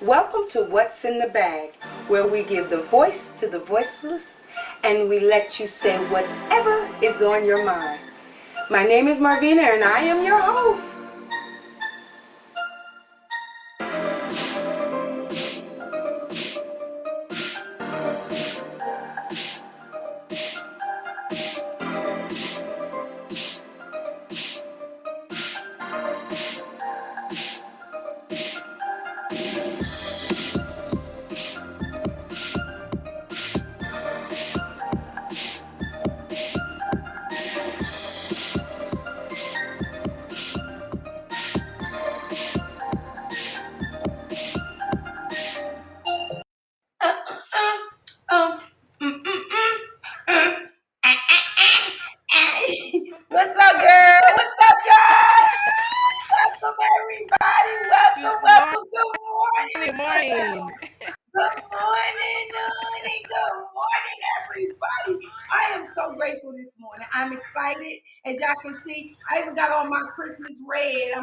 Welcome to What's in the Bag, where we give the voice to the voiceless and we let you say whatever is on your mind. My name is Marvina and I am your host. Um, What's up, girl? What's up, y'all? Welcome, everybody. Good Welcome, morning. welcome. Good morning. Morning. Good morning, honey. Good morning, everybody. I am so grateful this morning. I'm excited. As y'all can see, I even got on my Christmas red.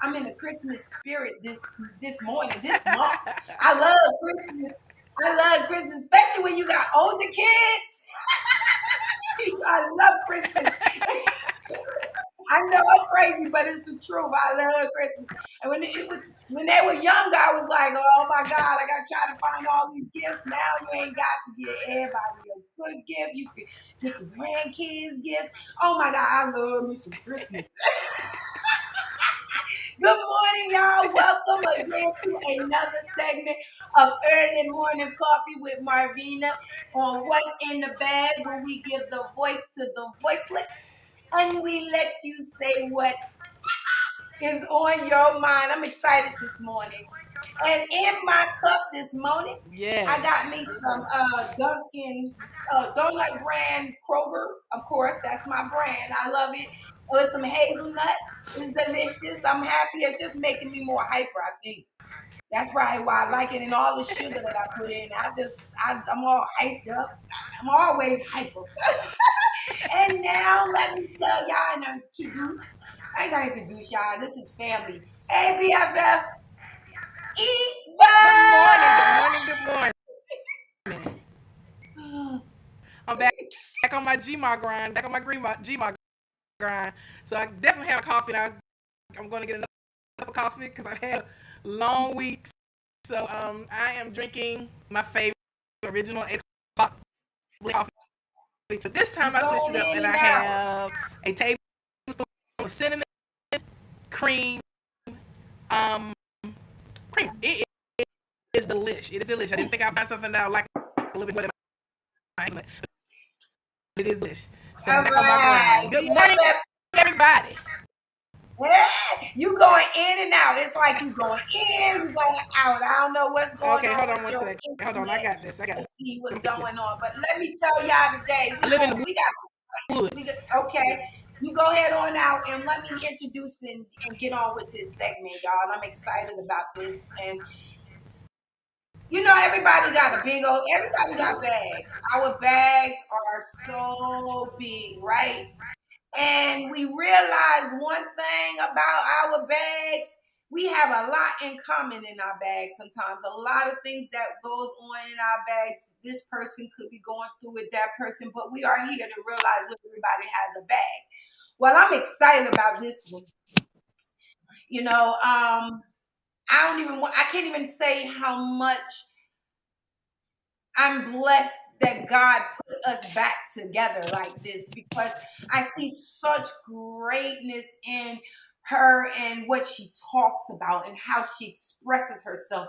I'm in a Christmas spirit this morning, this month. I love Christmas. I love Christmas, especially when you got older kids. I love Christmas. I know I'm crazy, but it's the truth. I love Christmas. And when they were younger, I was like, oh my God, I gotta try to find all these gifts. Now you ain't got to get everybody a good gift. You can get the grandkids gifts. Oh my God, I love me some Christmas. Good morning, y'all. Welcome again to another segment of Early Morning Coffee with Marvina on What's in the Bag, where we give the voice to the voiceless and we let you say what is on your mind. I'm excited this morning. And in my cup this morning, I Yes. got me some Dunkin' Donut brand Kroger. Of course, that's my brand. I love it. With some hazelnut. It's delicious. I'm happy. It's just making me more hyper, I think. That's probably why I like it, and all the sugar that I put in. I'm all hyped up. I'm always hyper. And now let me tell y'all and introduce. I ain't gonna introduce y'all. This is family. Hey BFF, Good morning. Good Eva. morning. Good morning. I'm back on my GMA grind. Back on my GMA grind. So I definitely have coffee. Now I'm going to get another cup of coffee because I've had a long week. So I am drinking my favorite original 8 o'clock black coffee. But this time I switched it Going up in and I and out. have a tablespoon of cinnamon cream. Um, cream. It is delicious. It is delicious. I didn't think I'd find something that I like a little bit more than my hazelnut. It is delicious. So I'm All back on my right, grind. Good morning, BFF. everybody. You going in and out. It's like you going in, you going out. I don't know what's going Okay, on hold on with one your second. Hold on, I internet. got this. I got this. Let's see what's Let me fix this. going on. But let me tell y'all today, I live in the we got woods. okay. You go ahead on out and let me introduce and get on with this segment, y'all. I'm excited about this. And everybody got bags. Our bags are so big, right? And we realize one thing about our bags. We have a lot in common in our bags sometimes. A lot of things that goes on in our bags. This person could be going through it, that person, but we are here to realize that everybody has a bag. Well, I'm excited about this one. I can't even say how much I'm blessed that God put us back together like this because I see such greatness in her and what she talks about and how she expresses herself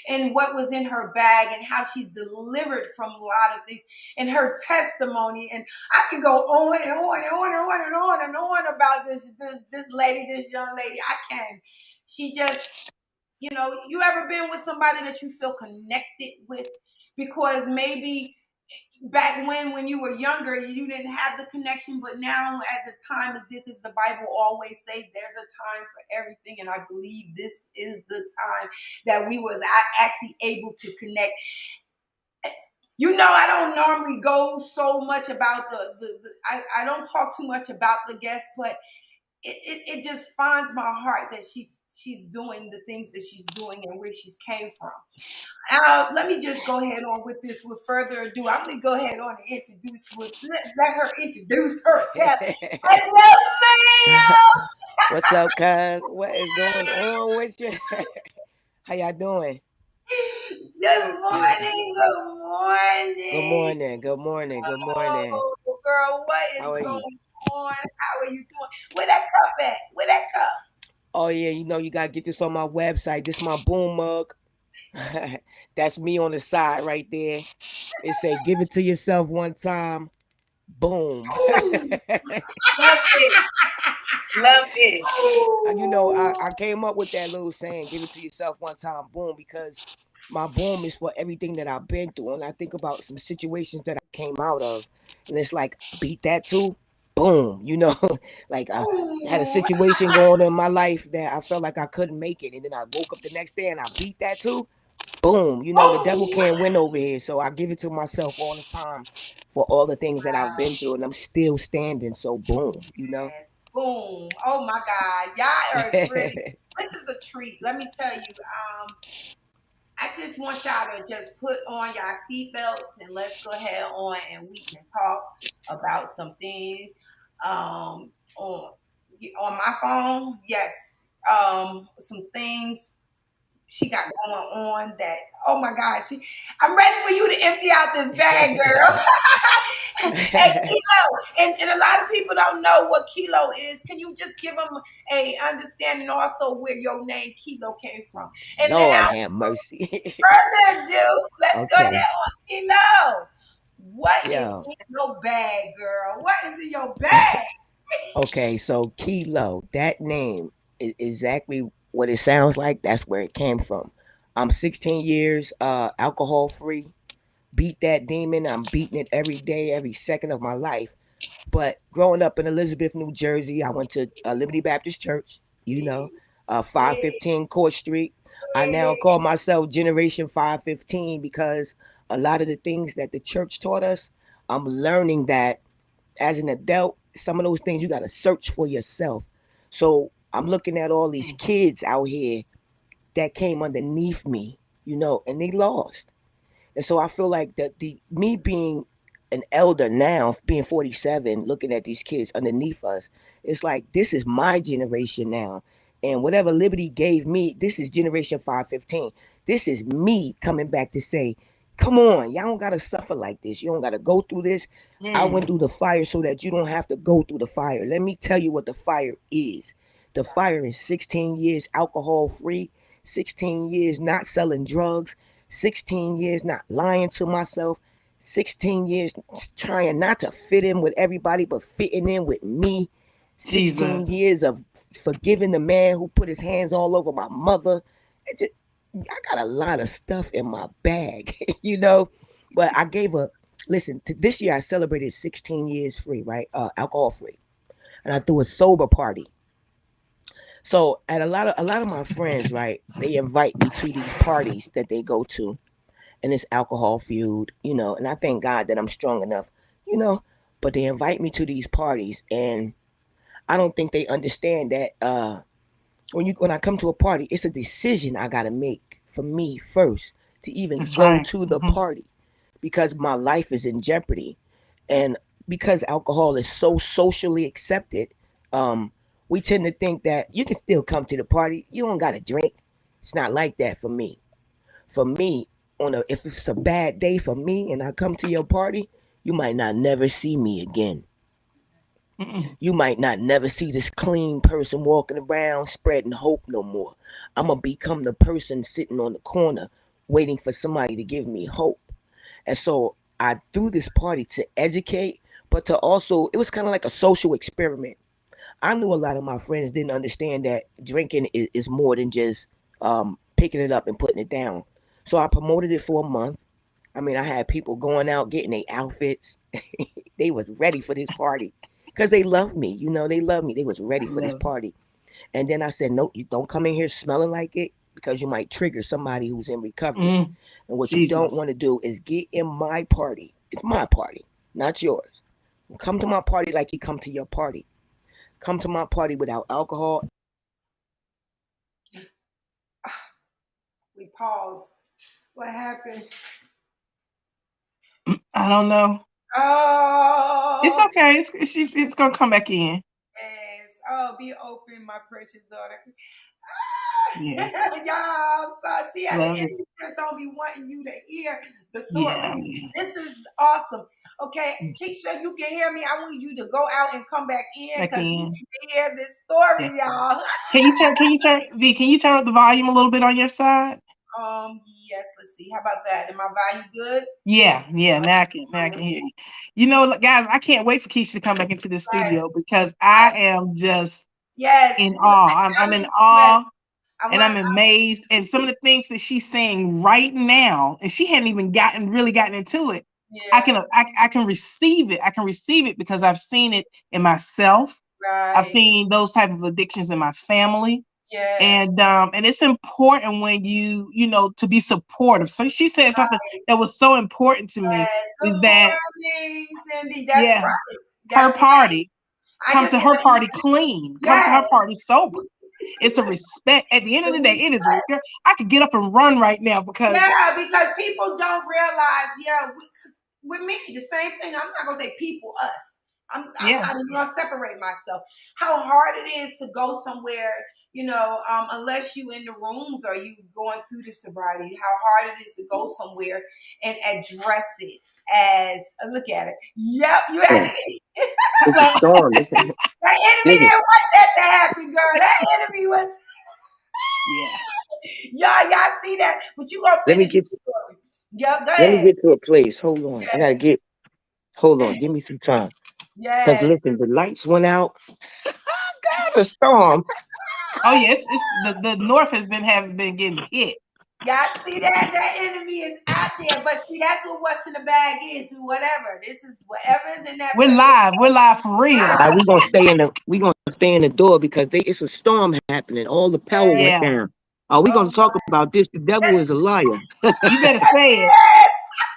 and what was in her bag and how she's delivered from a lot of things and her testimony. And I could go on and on and on and on and on and on about this young lady. I can. She just, you ever been with somebody that you feel connected with because maybe back when you were younger you didn't have the connection, but now as a time as this, is the Bible always say there's a time for everything, and I believe this is the time that we was actually able to connect. I don't normally go so much about I don't talk too much about the guests, but it just finds my heart that she's doing the things that she's doing and where she's came from. Let me just go ahead on with this. With further ado, I'm gonna go ahead on and let her introduce herself. Hello, ma'am. What's up, cuz? What is going on with you? How y'all doing? Good morning. Good Good morning. morning. Good morning. Good morning. Oh, girl, what is How are you? going on? How are you doing? Where that cup at? Where that cup? Oh yeah, you gotta get this on my website. This my boom mug. That's me on the side right there. It say, "Give it to yourself one time." Boom. Ooh, Love it. Love it. I ooh, came up with that little saying, "Give it to yourself one time." Boom, because my boom is for everything that I've been through, and I think about some situations that I came out of, and it's like beat that too. Boom, like I had a ooh. situation going on in my life that I felt like I couldn't make it, and then I woke up the next day and I beat that too. Boom, the devil Oh, can't win over here, so I give it to myself all the time for all the things that I've been through, and I'm still wow. standing. So boom. Yes. Boom. Oh my God. Y'all are really, this is a treat. Let me tell you. I just want y'all to just put on y'all seatbelts and let's go ahead on and we can talk about something on my phone. Yes. Some things she got going on that, oh my God, I'm ready for you to empty out this bag, girl. And kilo, and a lot of people don't know what kilo is. Can you just give them a understanding also where your name kilo came from? And Lord now, have mercy. further ado, let's go ahead Okay. on kilo. What is Yo. in your bag, girl? What is in your bag? Okay, so Kilo, that name is exactly what it sounds like. That's where it came from. I'm 16 years alcohol free. Beat that demon. I'm beating it every day, every second of my life. But growing up in Elizabeth, New Jersey, I went to Liberty Baptist Church, Yeah, 515 Court Street. I now yeah. call myself Generation 515 because a lot of the things that the church taught us, I'm learning that as an adult, some of those things you got to search for yourself. So I'm looking at all these kids out here that came underneath me, and they lost. And so I feel like that the me being an elder now, being 47, looking at these kids underneath us, it's like this is my generation now. And whatever Liberty gave me, this is generation 515. This is me coming back to say, come on, y'all don't gotta suffer like this. You don't gotta go through this. I went through the fire so that you don't have to go through the fire. Let me tell you what the fire is. The fire is 16 years alcohol free, 16 years not selling drugs, 16 years not lying to myself, 16 years trying not to fit in with everybody but fitting in with me, 16 Jesus. years of forgiving the man who put his hands all over my mother. I got a lot of stuff in my bag, but I gave a listen to this year. I celebrated 16 years free, right? Alcohol free, and I threw a sober party. So at a lot of my friends, right, they invite me to these parties that they go to, and it's alcohol fueled, and I thank God that I'm strong enough, you know. But they invite me to these parties, and I don't think they understand that when I come to a party, it's a decision I gotta make for me first to even That's go right. to the party because my life is in jeopardy, and because alcohol is so socially accepted, um, we tend to think that you can still come to the party. You don't gotta drink. It's not like that for me. For me, if it's a bad day for me and I come to your party, you might not never see me again. You might not never see this clean person walking around spreading hope no more. I'm gonna become the person sitting on the corner waiting for somebody to give me hope. And so I threw this party to educate, but to also, it was kind of like a social experiment. I knew a lot of my friends didn't understand that drinking is more than just picking it up and putting it down. So I promoted it for a month. I mean, I had people going out getting their outfits. They was ready for this party because they loved me. They loved me. They was ready for this party. And then I said, no, you don't come in here smelling like it because you might trigger somebody who's in recovery. And what you don't Jesus. want to do is get in my party. It's my party, not yours. Come to my party like you come to your party. come to my party without alcohol. We paused. What happened? I don't know. It's Oh, okay. It's gonna come back in. yes. Oh, be open, my precious daughter. Yeah, Y'all, I'm sorry. See, at the love end, it. you just don't be wanting you to hear the story. Yeah, This is awesome. Okay, Keisha, you can hear me. I want you to go out and come back in back because we in. need to hear this Yeah. story, y'all. Can you turn V? Can you turn up the volume a little bit on your side? Yes, let's see. How about that? Am my value good? Yeah, yeah. Now I can hear you. You know, guys, I can't wait for Keisha to come back into the Yes, studio because I am just yes. in awe. I'm in awe Yes. I and want. I'm amazed. And some of the things that she's saying right now, and she hadn't even really gotten into it. Yeah. I can receive it. I can receive it because I've seen it in myself. I've Right. seen those type of addictions in my family. Yeah. And it's important when you know to be supportive. So she said something that was so important to me Yes. Good is that morning, Cindy. That's yeah, right. her That's right. party, I come just to her want to party hear. clean, come to Yes. her party sober. It's a respect. At the end To of the day, it is. respect. Girl, I could get up and run right now because Yeah, because people don't realize. Yeah, with me, the same thing. I'm not gonna say people, us. I'm yeah, not even gonna separate myself. How hard it is to go somewhere, unless you in the rooms or you going through the sobriety. How hard it is to go somewhere and address it as look at it. Yep, you had Yeah, to. it's a storm. It's a, That enemy listen, didn't want that to happen, girl. That enemy was. yeah. Y'all see that? But you gonna let me finish the get story. Yep, go let me ahead. get to a place. Hold on, I gotta Yes. get. Hold on, give me some time. Cause Yes. listen, the lights went out. The storm. Oh yes, it's the North has been getting hit. Y'all see that? That enemy is out there. But see, that's what what's in the bag is. Whatever. This is whatever is in that We're pressure. live. We're live for real. We gonna stay in the door because it's a storm happening. All the power Yes. went Yeah, down. Are we Oh gonna talk my. about this? The devil Yes. is a liar. you better say it. Yes.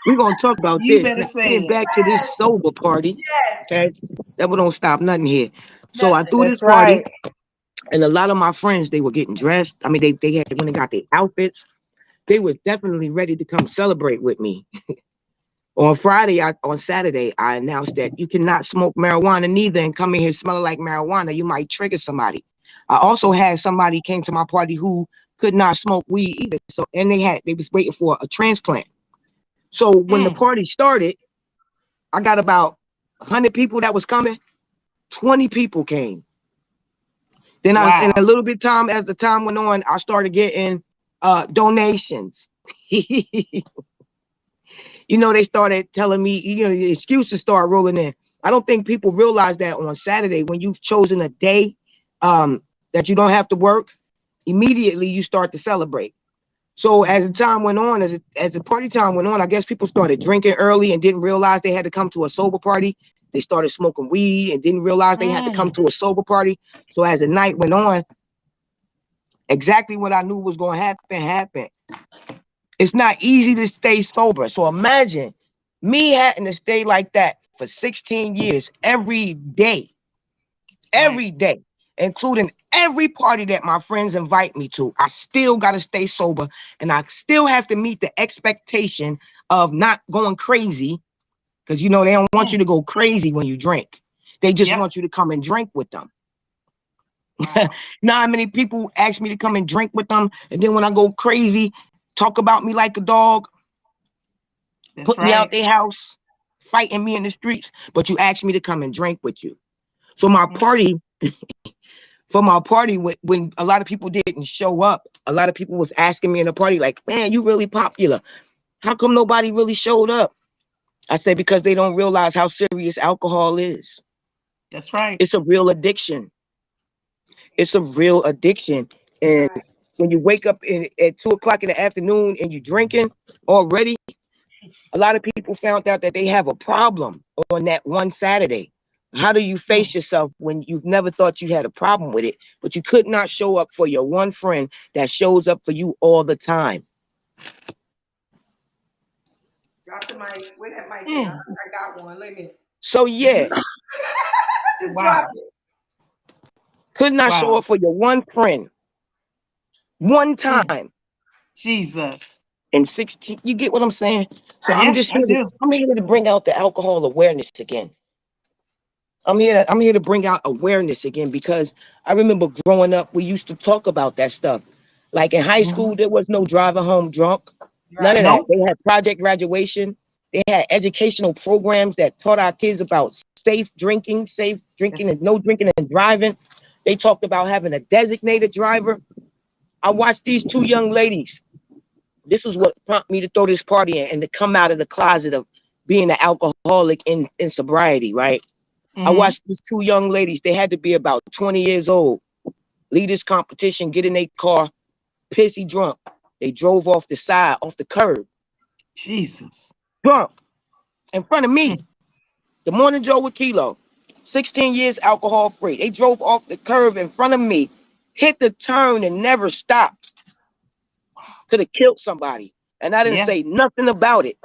We're gonna talk about You this. better Now say getting it. back to this sober party. Yes. Okay. Devil don't stop nothing here. So I Nothing. threw this That's party right. and a lot of my friends they were getting dressed. I mean they had when they got their outfits, they were definitely ready to come celebrate with me. On Saturday, I announced that you cannot smoke marijuana neither and come in here smelling like marijuana. You might trigger somebody. I also had somebody came to my party who could not smoke weed either. So and they was waiting for a transplant. So when the Mm, party started, I got about 100 people that was coming. 20 people came. Then I in a wow. little bit time as the time went on, I started getting donations. They started telling me, the excuses start rolling in. I don't think people realize that on Saturday, when you've chosen a day that you don't have to work, immediately you start to celebrate. So as the Mhm. time went on, as the party time went on, I guess people started drinking early and didn't realize they had to come to a sober party. They started smoking weed and didn't realize they had to come Mm, to a sober party. So as the night went on, exactly what I knew was going to happen happened. It's not easy to stay sober. So imagine me having to stay like that for 16 years right. every day, including every party that my friends invite me to. I still got to stay sober and I still have to meet the expectation of not going crazy because, they don't want you Mm, to go crazy when you drink. They just yep. want you to come and drink with them. Wow. Not many people ask me to come and drink with them. And then when I go crazy, talk about me like a dog, That's put me out right. their house, fighting me in the streets, but you asked me to come and drink with you. So Hmm. my party, when a lot of people didn't show up, a lot of people was asking me in the party, like, man, you really popular. How come nobody really showed up? I said, because they don't realize how serious alcohol is. That's right. It's a real addiction. It's a real addiction. And Right. when you wake up at 2 o'clock in the afternoon and you drinking already, a lot of people found out that they have a problem on that one Saturday. How do you Mm, face yourself when you've never thought you had a problem with it, but you could not show up for your one friend that shows up for you all the time? Drop the mic. Where that mic at? mm, I got one. Let me So yeah, just drop wow. it. Could not show Wow. up for your one friend one Mm, time Jesus. in 16. You get what I'm saying? So I'm Yeah, just I here to do. I'm here to bring out the alcohol awareness again. I'm here to bring out awareness again because I remember growing up, we used to talk about that stuff. Like in high Hmm. school, there was no driving home drunk. None of Right. that. Nope. They had project graduation. They had educational programs that taught our kids about safe drinking Yes. and no drinking and driving. They talked about having a designated driver. I watched these two young ladies. This was what prompted me to throw this party in and to come out of the closet of being an alcoholic in sobriety, right? I Hmm. watched these two young ladies. They had to be about 20 years old. Lead this competition, get in a car, pissy drunk. They drove off the side, off the curb, Jesus. drunk, in front of me. Mm, The Morning Joe with Kilo, 16 years alcohol free. They drove off the curb in front of me, hit the turn and never stopped. Could have killed somebody. And I didn't yeah. say nothing about it.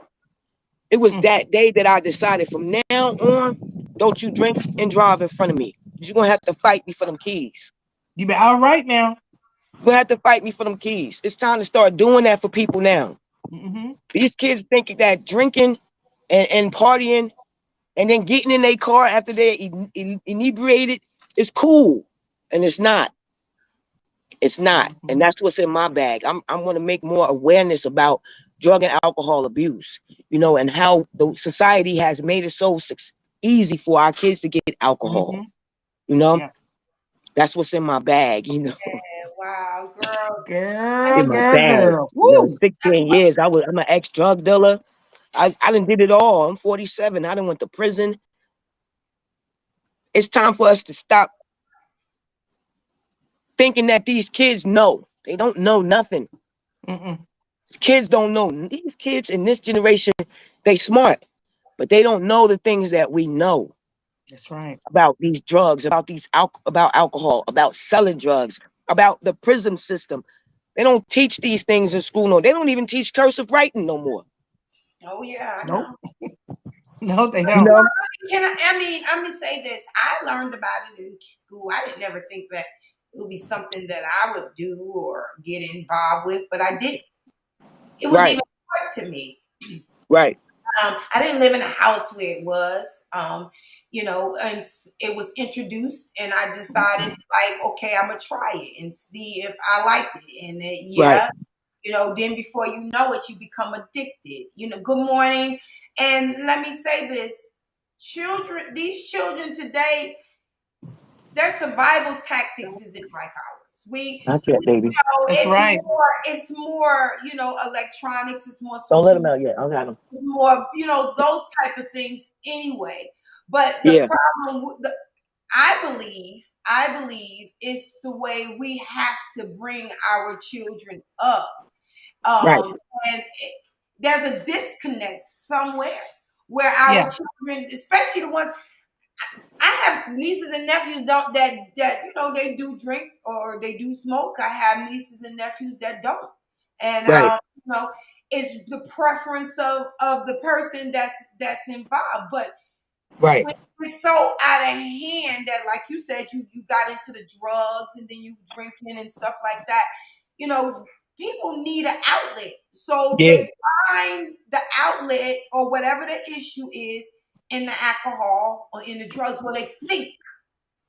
It was Mm. that day that I decided from now on, don't you drink and drive in front of me. You're going to have to fight me for them keys. You be all right now. You're going to have to fight me for them keys. It's time to start doing that for people now. Hmm. These kids think that drinking and partying and then getting in their car after they're inebriated is cool. And it's not. It's not. And Hmm. that's what's in my bag. I'm going to make more awareness about drug and alcohol abuse, and how the society has made it so easy for our kids to get alcohol. Hmm. You know, Yeah. that's what's in my bag, Wow, girl. Girl, in my girl, bag. girl. Woo. 16 years. I'm an ex drug dealer. I done did it all. I'm 47. I done went to prison. It's time for us to stop thinking that these kids know. They don't know nothing. Mm-mm. Kids don't know. These kids in this generation, they smart, but they don't know the things that we know That's right. about these drugs, about about alcohol, about selling drugs, about the prison system. They don't teach these things in school. No, they don't even teach cursive writing no more. Oh yeah, I Nope. know. No, they You don't. know, Let me say this. I learned about it in school. I didn't never think that it would be something that I would do or get involved with, but I did. It was right, even taught to me. right, I didn't live in a house where it was, and it was introduced, and I decided, like, okay, I'm gonna try it and see if I like it. And right. yeah, then before you know it, you become addicted. Good morning. And let me say this: these children today, their survival tactics isn't like ours. Not yet, baby. That's right. It's more, electronics. It's more Don't let social them out yet. I got them. more, those type of things anyway. But the Yeah, problem, I believe, is the way we have to bring our children up. right, And there's a disconnect somewhere where our Yeah. children, especially the ones I have nieces and nephews don't that they do drink or they do smoke. I have nieces and nephews that don't, and right, it's the preference of the person that's involved. But right, when it's so out of hand that, like you said, you got into the drugs and then you drinking and stuff like that, people need an outlet. So yeah, they find the outlet or whatever the issue is in the alcohol or in the drugs where they think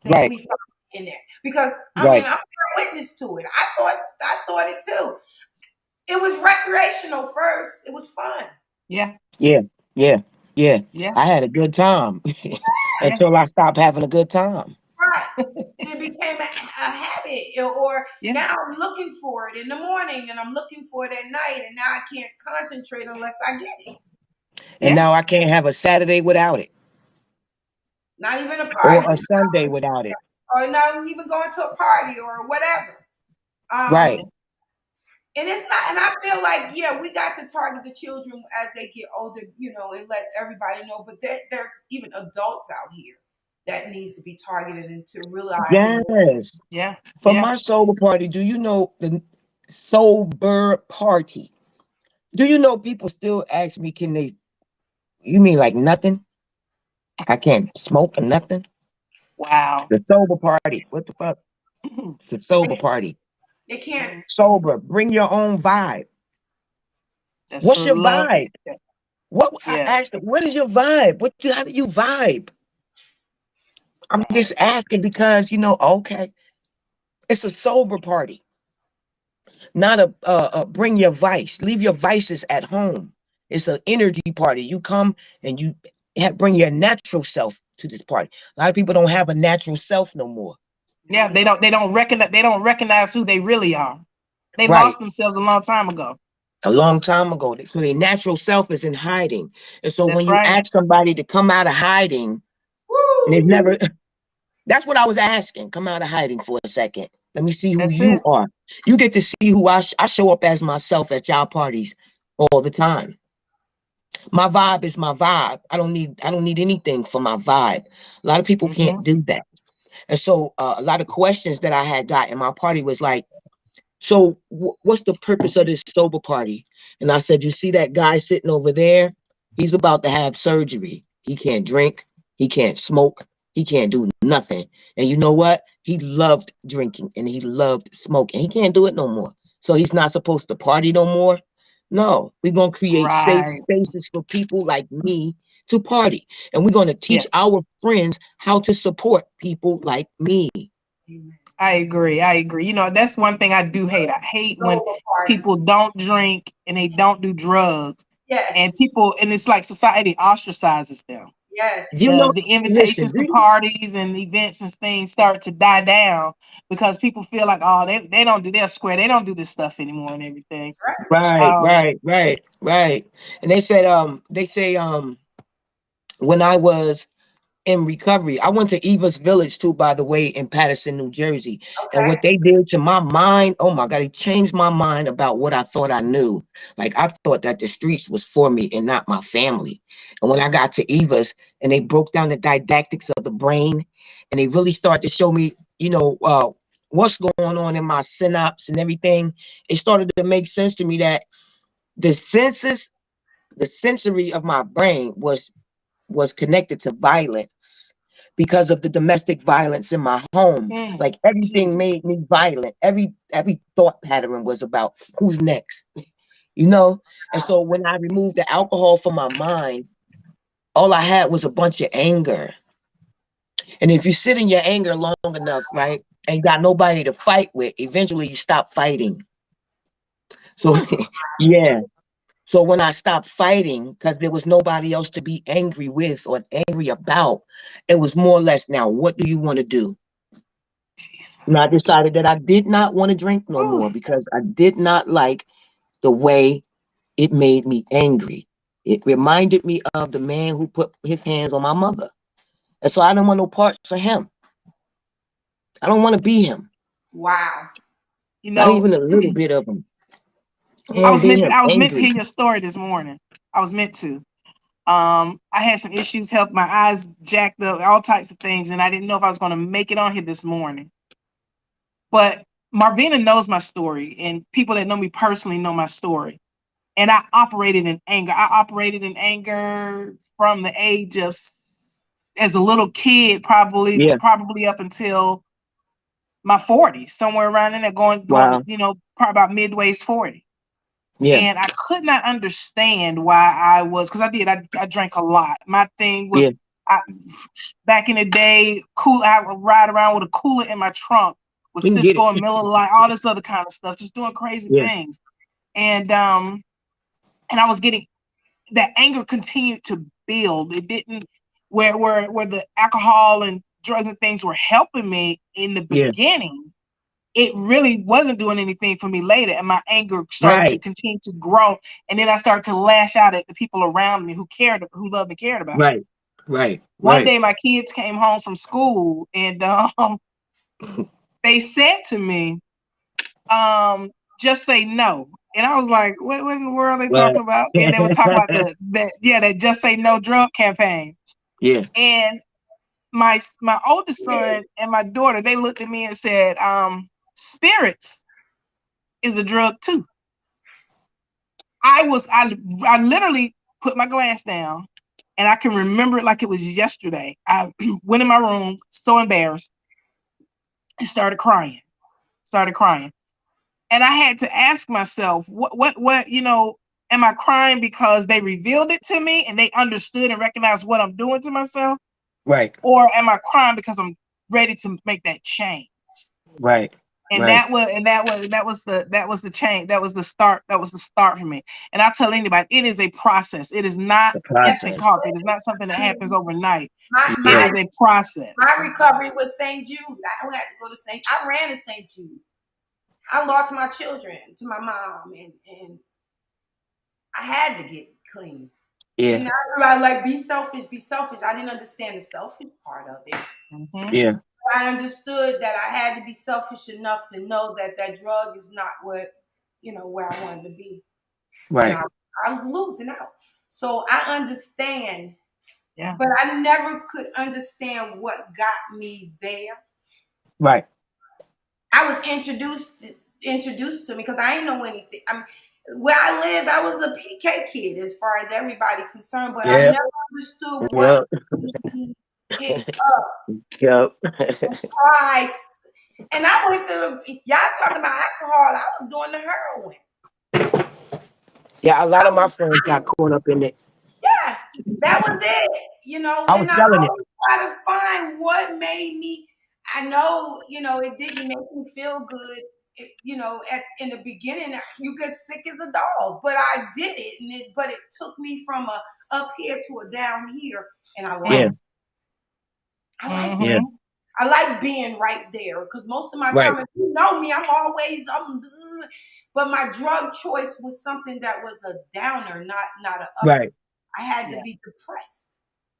that right, we find in there. Because I mean, right. I'm a witness to it. I thought it too. It was recreational first. It was fun. Yeah. Yeah, yeah, yeah. Yeah. I had a good time Yeah. until I stopped having a good time. Right. It became a habit, or Yeah. now I'm looking for it in the morning and I'm looking for it at night, and now I can't concentrate unless I get it. And Yeah. now I can't have a Saturday without it Not even a or party, a Sunday without it. or not even going to a party or whatever. Right. And it's not, and I feel like, yeah, we got to target the children as they get older, and let everybody know. But there's even adults out here that needs to be targeted into realizing. Yes. Yeah. For Yeah. my sober party, do you know the sober party? Do you know people still ask me, you mean like nothing? I can't smoke or nothing? Wow. It's a sober party. What the fuck? It's a sober party. They can't. Sober. Bring your own vibe. That's What's for your love. vibe? What I Yeah. asked them, what is your vibe? How do you vibe? I'm just Right. asking because okay, it's a sober party, not a bring your vice. Leave your vices at home. It's an energy party. You come and you bring your natural self to this party. A lot of people don't have a natural self no more. Yeah, they don't recognize who they really are. They Right. lost themselves a long time ago. A long time ago. So their natural self is in hiding. And so when That's you right. ask somebody to come out of hiding, and they've Woo! never, that's what I was asking. Come out of hiding for a second. Let me see who That's you it. are. You get to see who I show up as myself at y'all parties all the time. My vibe is my vibe. I don't need anything for my vibe. A lot of people Hmm. can't do that. And so a lot of questions that I had got in my party was like, so what's the purpose of this sober party? And I said, you see that guy sitting over there? He's about to have surgery. He can't drink. He can't smoke. He can't do nothing. And you know what? He loved drinking and he loved smoking. He can't do it no more. So he's not supposed to party no more. No, we're going to create safe Right. spaces for people like me to party. And we're going to Yeah, teach our friends how to support people like me. Amen. I agree. I agree. That's one thing I do hate. I hate when Sober parties. people don't drink and they don't do drugs, and Yes. it's like society ostracizes them. Yes. You know, The listen, invitations to do parties and events and things start to die down because people feel like, oh, they don't do their square, they don't do this stuff anymore and everything. Right. right, Um, right, right, right. And they say when I was in recovery, I went to Eva's Village too, by the way, in Paterson, New Jersey. And Okay. what they did to my mind, oh my God, it changed my mind about what I thought I knew. Like I thought that the streets was for me and not my family. And when I got to Eva's and they broke down the didactics of the brain and they really started to show me, what's going on in my synapse and everything, it started to make sense to me that the senses, the sensory of my brain was connected to violence because of the domestic violence in my home. mm, Like everything Jesus. made me violent. Every thought pattern was about who's next, you know? And so when I removed the alcohol from my mind, all I had was a bunch of anger. And if you sit in your anger long enough, right, and got nobody to fight with, eventually you stop fighting. So Woo. yeah. So when I stopped fighting, because there was nobody else to be angry with or angry about, it was more or less now, what do you want to do? And I decided that I did not want to drink no Whew. more because I did not like the way it made me angry. It reminded me of the man who put his hands on my mother. And so I don't want no parts of him. I don't want to be him. Wow. You Not know, even a little bit of him. I Yeah. want to be him I was meant to angry. hear your story this morning. I was meant to. I had some issues, help my eyes jacked up, all types of things, and I didn't know if I was going to make it on here this morning. But Marvina knows my story, and people that know me personally know my story. And I operated in anger. I operated in anger from the age of as a little kid, Yeah. probably up until my 40s, somewhere around in there, going, Wow. probably about midway's 40. Yeah. And I could not understand why I was, because I drank a lot. My thing was, Yeah. I, back in the day, I would ride around with a cooler in my trunk with We can get Cisco and it. Miller Lite, all this other kind of stuff, just doing crazy Yeah. things. And I was getting, that anger continued to build. It didn't, where the alcohol and drugs and things were helping me in the Yeah. beginning, it really wasn't doing anything for me later. And my anger started to Right. continue to grow. And then I started to lash out at the people around me who loved and cared about me. Right. Right. One Right. day my kids came home from school and they said to me, just say no. And I was like, what in the world are they Well, talking about? And they were talking about that just say no drug campaign. yeah. And my oldest son and my daughter, they looked at me and said, spirits is a drug too. I literally put my glass down, and I can remember it like it was yesterday. I went in my room, so embarrassed, and started crying. And I had to ask myself, what, am I crying because they revealed it to me and they understood and recognized what I'm doing to myself? Right. Or am I crying because I'm ready to make that change? Right. And Right. that was the change. That was the start for me. And I tell anybody, it is a process. It is not It's a instant process. coffee. It is not something that happens overnight. My It my Yeah. is a process. my recovery was St. Jude. I had to go to St. I ran to St. Jude. I lost my children to my mom, and I had to get clean. Yeah. And now I like be selfish, be selfish. I didn't understand the selfish part of it. Mhm. Yeah. I understood that I had to be selfish enough to know that that drug is not what, where I wanted to be. And Right. I was losing out. So I understand, Yeah. but I never could understand what got me there. Right. I was introduced to me because I didn't know anything. Where I lived, I was a PK kid as far as everybody concerned, but I Yeah. never understood what Yep. made me pick up Yep. price. And I went through, y'all talking about alcohol, I was doing the heroin. Yeah. A lot I of my was, friends got caught up in it. yeah, that was it. I And was I selling it. always try to find what made me, I know, it didn't make me feel good. In the beginning, you get sick as a dog, but I did it, but it took me from a up here to a down here, and Yeah. I like Yeah. Mhm. I like being right there because most of my Right. time, if you know me, I'm always but my drug choice was something that was a downer, not a up. Right. I had to Yeah. be depressed.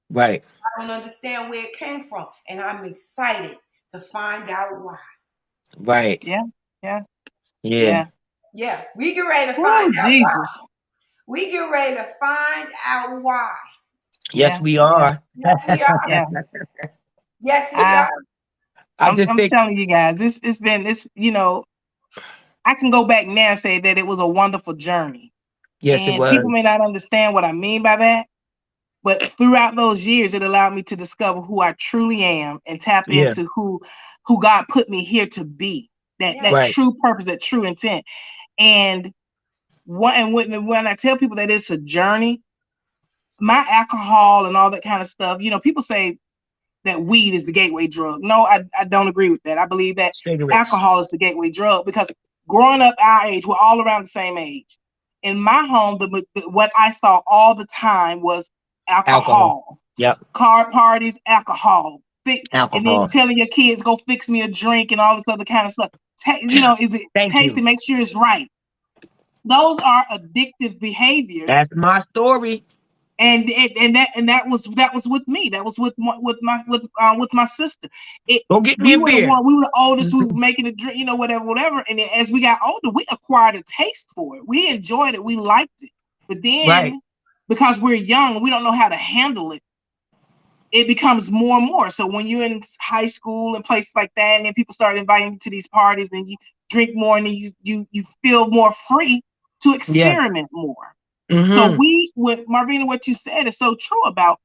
Right. I don't understand where it came from, and I'm excited to find out why. Right. Yeah. Yeah. Yeah. Yeah. Yeah, we get ready to find Oh, out why. Jesus. We get ready to find out why. Yes, Yeah. we Yeah. are. Yes, we are. Yeah. Yes, we I are. I I'm just I'm think, telling you guys, I can go back now and say that it was a wonderful journey. yes, it And people was. may not understand what I mean by that, but throughout those years, it allowed me to discover who I truly am and tap Yeah. into who God put me here to be. That Yeah. that Right. true purpose, that true intent. And when I tell people that it's a journey, my alcohol and all that kind of stuff, people say that weed is the gateway drug. No, I don't agree with that. I believe that Cigarettes. alcohol is the gateway drug because growing up our age, we're all around the same age. In my home, what I saw all the time was Alcohol. alcohol, Yep. card parties, alcohol, and then Alcohol. telling your kids go fix me a drink and all this other kind of stuff. Is it Thank taste you. to make sure it's right? Those are addictive behaviors, That's my story. and that was with me. That was with my sister. It Go get me we a were the beer. one. We were the oldest. We were making a drink, whatever. And then as we got older, we acquired a taste for it. We enjoyed it. We liked it. But Right. then, because we're young, we don't know how to handle it. It becomes more and more. So when you're in high school and places like that, and then people start inviting you to these parties, and you drink more, and then you feel more free to Yes. experiment more. So Mm-hmm. with Marvina, what you said is so true about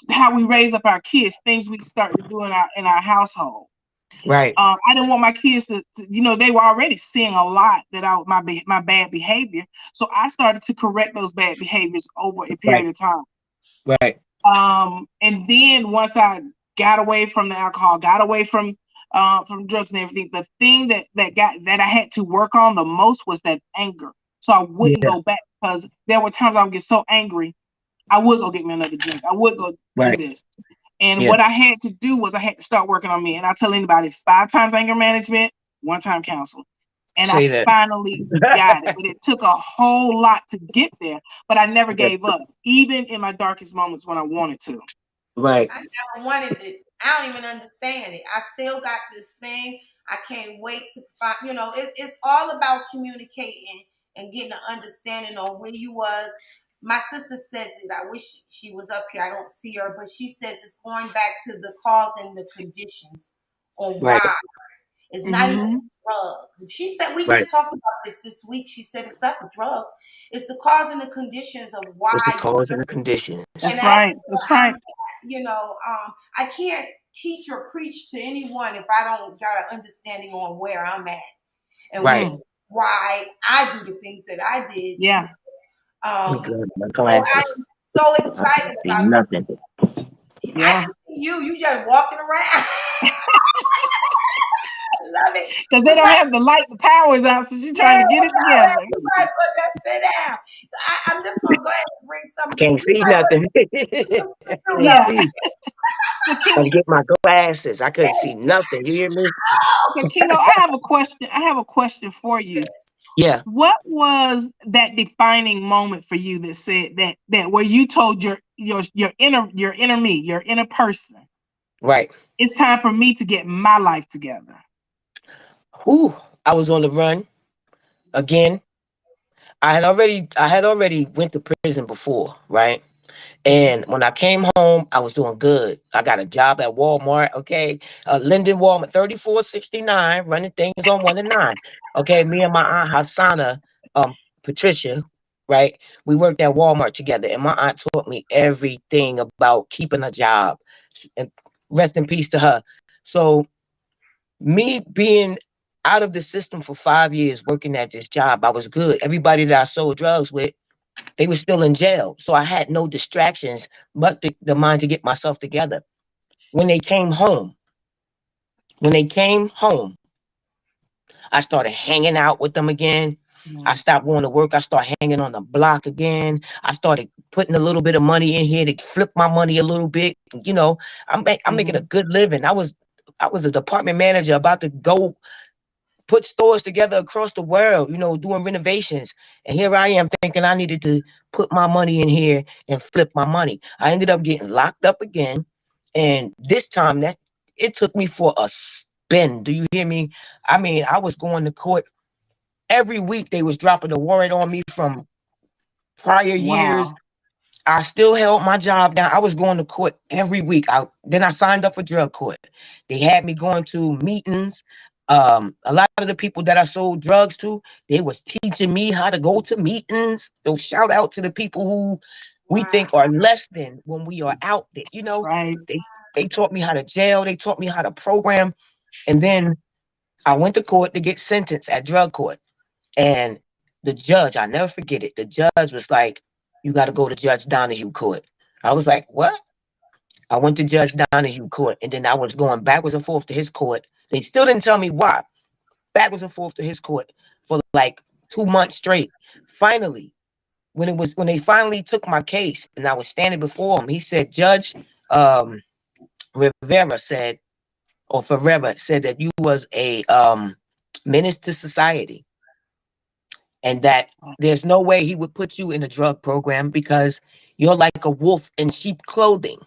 how we raise up our kids, things we start to do in our household. Right. I didn't want my kids they were already seeing a lot that my bad behavior, so I started to correct those bad behaviors over a Right. period of time. Right. And then once I got away from the alcohol, got away from drugs and everything, the thing that I had to work on the most was that anger. So I wouldn't Yeah. go back because there were times I would get so angry, I would go get me another drink. I would go do Right. this. And Yeah. what I had to do was I had to start working on me. And I tell anybody 5 times anger management, 1 time counseling. And I Say that. finally got it. But it took a whole lot to get there. But I never gave up, even in my darkest moments when I wanted to. Right. I never wanted it. I don't even understand it. I still got this thing. I can't wait to find. It's all about communicating and getting an understanding on where you was. My sister says it. I wish she was up here. I don't see her, but she says it's going back to the cause and the conditions on Right. why. It's not even Mm-hmm. drugs. She said we Right. just talked about this week. She said it's not the drugs. It's the cause and the conditions of why. It's the cause and the conditions. And That's that's right. where That's right. I'm at. I can't teach or preach to anyone if I don't got an understanding on where I'm at and Right. why I do the things that I did. Yeah. I'm Um, good. My so I glasses. am so I can excited see about this. nothing. I Yeah. can see you. You just walking around. I love it. Because You they don't might, have the light, the power is out, so she's trying yeah, to get it together. you might as well just sit down. I'm just gonna go ahead and bring some. You Can't see might nothing. want to do Can't Yeah. nothing. see. So Gotta get my glasses. I couldn't see nothing. You hear me? So Kilo, I have a question. I have a question for you. Yeah. What was that defining moment for you that said that where you told your inner me, your inner person, Right. it's time for me to get my life together? Whew. I was on the run again. I had already went to prison before, right? And when I came home, I was doing good. I got a job at Walmart, okay? Linden Walmart, 3469, running things on 1 and 9. Okay, me and my aunt Hassana, Patricia, right? We worked at Walmart together, and my aunt taught me everything about keeping a job. And rest in peace to her. So me being out of the system for 5 years working at this job, I was good. Everybody that I sold drugs with, they were still in jail. So I had no distractions but the mind to get myself together. When they came home, when they came home, I started hanging out with them again. I Mm-hmm. stopped going to work. I started hanging on the block again. I started putting a little bit of money in here to flip my money a little bit. You know, I'm making a good living. I was a department manager about to go put stores together across the world, doing renovations. And here I am thinking I needed to put my money in here and flip my money. I ended up getting locked up again. And this time that it took me for a spin. Do you hear me? I mean, I was going to court every week. They was dropping a warrant on me from prior years. Wow. I still held my job down. I was going to court every week. Then I signed up for drug court. They had me going to meetings. A lot of the people that I sold drugs to, they was teaching me how to go to meetings. So shout out to the people who we Wow. think are less than when we are out there. That's right. They taught me how to jail. They taught me how to program. And then I went to court to get sentenced at drug court. And the judge, I never forget it. The judge was like, "You got to go to Judge Donahue court." I was like, "What?" I went to Judge Donahue court, and then I was going backwards and forth to his court. They still didn't tell me why. Backwards and forth to his court for like 2 months straight. Finally, when they finally took my case, and I was standing before him, he said, "Judge um, Rivera said, or Ferrera said that you was a menace to society." And that there's no way he would put you in a drug program because you're like a wolf in sheep clothing.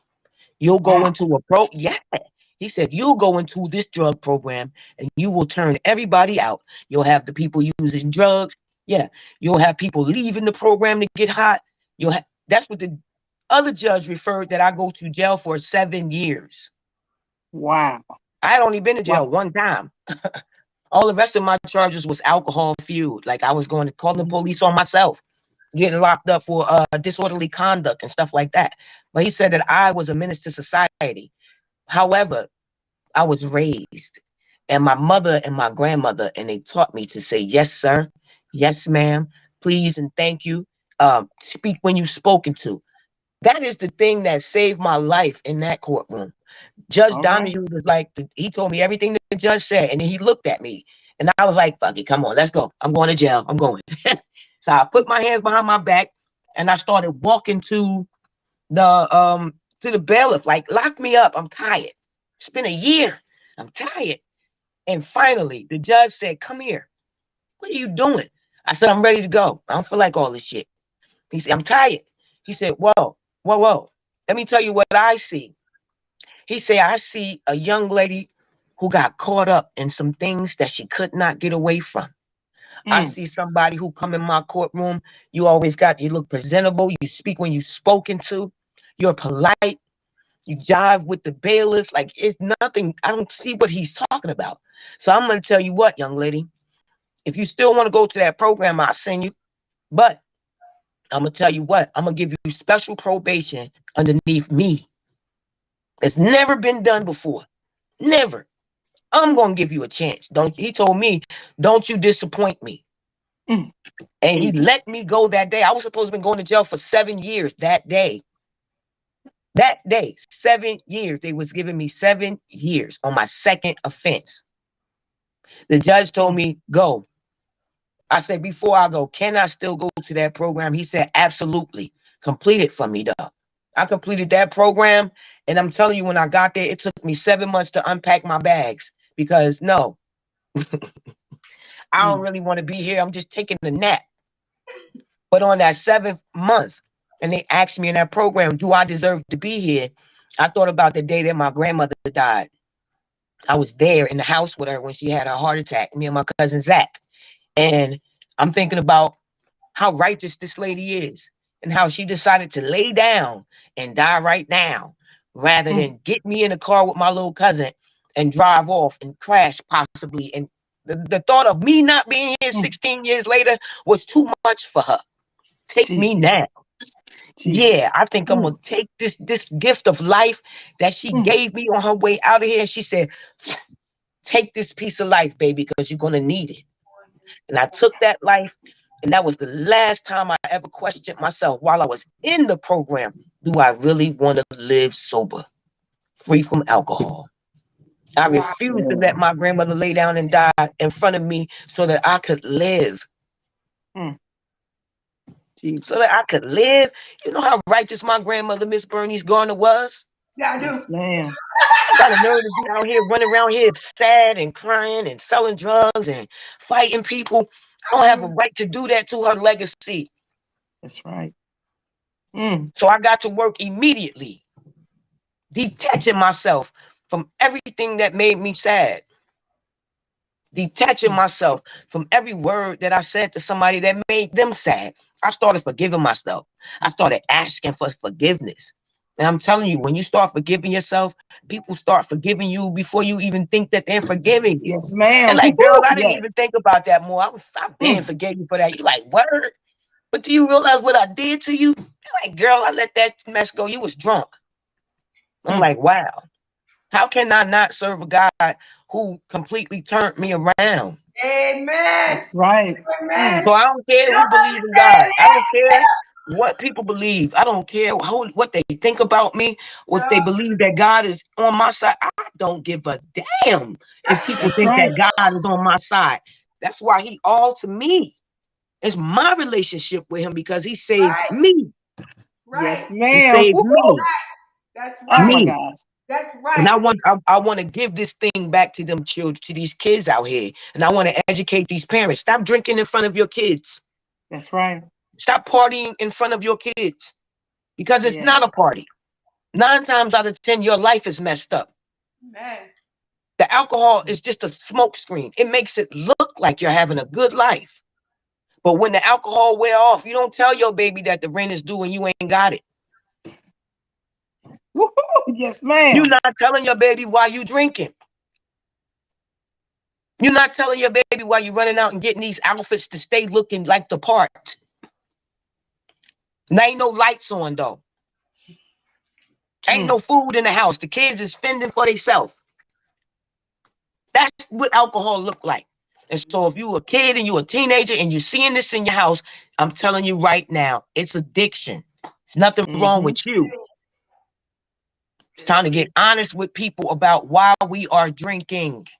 You'll go Wow. into yeah. He said you'll go into this drug program and you will turn everybody out. You'll have the people using drugs. Yeah, you'll have people leaving the program to get hot. That's what the other judge referred that I go to jail for 7 years. Wow. I had only been to Wow. jail one time. All the rest of my charges was alcohol fueled. Like I was going to call the Mhm. police on myself, getting locked up for disorderly conduct and stuff like that. But he said that I was a menace to society. However, I was raised, and my mother and my grandmother, and they taught me to say yes, sir, yes, ma'am, please, and thank you. Speak when you're spoken to. That is the thing that saved my life in that courtroom. Judge All right. Donahue was like, he told me everything the judge said, and then he looked at me, and I was like, "Fuck it, come on, let's go. I'm going to jail. I'm going." So I put my hands behind my back, and I started walking to the bailiff, like, "Lock me up. I'm tired. It's been a year. I'm tired." And finally, the judge said, "Come here. What are you doing?" I said, "I'm ready to go. I don't feel like all this shit." He said, "I'm tired." He said, "Whoa, whoa, whoa. Let me tell you what I see." He said, "I see a young lady who got caught up in some things that she could not get away from. I Mm. see somebody who come in my courtroom. You look presentable. You speak when you spoken to. You're polite. You jive with the bailiff. Like it's nothing. I don't see what he's talking about. So I'm going to tell you what, young lady, if you still want to go to that program, I'll send you. But I'm going to tell you what, I'm going to give you special probation underneath me. It's never been done before. Never. I'm gonna give you a chance. Don't he told me, don't you disappoint me. Mm. And he Jesus. let me go that day. I was supposed to be going to jail for 7 years that day. That day, 7 years. They was giving me 7 years on my second offense. The judge told Mm. me, go. I said, before I go, can I still go to that program? He said, absolutely. Complete it for me, though. I completed that program. And I'm telling you, when I got there, it took me 7 months to unpack my bags because no, I don't Mm. really want to be here. I'm just taking a nap. But on that seventh month, and they asked me in that program, do I deserve to be here? I thought about the day that my grandmother died. I was there in the house with her when she had her heart attack, me and my cousin Zach. And I'm thinking about how righteous this lady is and how she decided to lay down and die right now rather Mm. than get me in the car with my little cousin and drive off and crash possibly. And the thought of me not being here Mm. 16 years later was too much for her. Take me Jesus. now. Yeah, Jesus. I think I'm Mm. gonna take this gift of life that she Mm. gave me on her way out of here. And she said, take this piece of life, baby, because you're gonna need it. And I took that life, and that was the last time I ever questioned myself while I was in the program. Do I really want to live sober, free from alcohol? I Wow. refused to let my grandmother lay down and die in front of me so that I could live. Mm. So Jesus. that I could live. You know how righteous my grandmother, Miss Bernice Garner, was? Yeah, I do. Yes, ma'am. I got a nerve to be out here running around here sad and crying and selling drugs and fighting people. I don't have a Mm. right to do that to her legacy. That's right. Mm. So I got to work immediately, detaching myself from everything that made me sad, detaching Mm. myself from every word that I said to somebody that made them sad. I started forgiving myself. I started asking for forgiveness. And I'm telling you, when you start forgiving yourself, people start forgiving you before you even think that they're forgiving you. Yes, And ma'am. like, girl, Woo, I didn't yes. even think about that more. I've been Mm. forgave you for that. You like, word? But do you realize what I did to you? You're like, girl, I let that mess go. You was drunk. I'm Mm. like, wow. How can I not serve a God who completely turned me around? Amen. That's right. Amen. Mm. So I don't care You who don't believes in understand God. I it. don't care what people believe. I don't care what they think about me, what they No. believe that God is on my side. I don't give a damn if people That's think that right. God is on my side. That's why he all to me. It's my relationship with him because he saved Right. me. Right. Yes, He ma'am. saved Woo-hoo. me. That's Oh my right. Me. God. That's And right. I want to give this thing back to them children, to these kids out here. And I want to educate these parents. Stop drinking in front of your kids. That's right. Stop partying in front of your kids because it's not a Yes. party. 9 times out of 10, your life is messed up. Amen. The alcohol is just a smoke screen. It makes it look like you're having a good life. But when the alcohol wear off, you don't tell your baby that the rent is due and you ain't got it. Woo-hoo. Yes, You're ma'am. not telling your baby why you drinking. You're not telling your baby why you running out and getting these outfits to stay looking like the part. And there ain't no lights on though. Ain't Mm. no food in the house. The kids is spending for themselves. That's what alcohol look like. And so if you a kid and you a teenager and you seeing this in your house, I'm telling you right now, it's addiction. There's nothing wrong Mm-hmm. with you. It's It time to is. get honest with people about why we are drinking. That's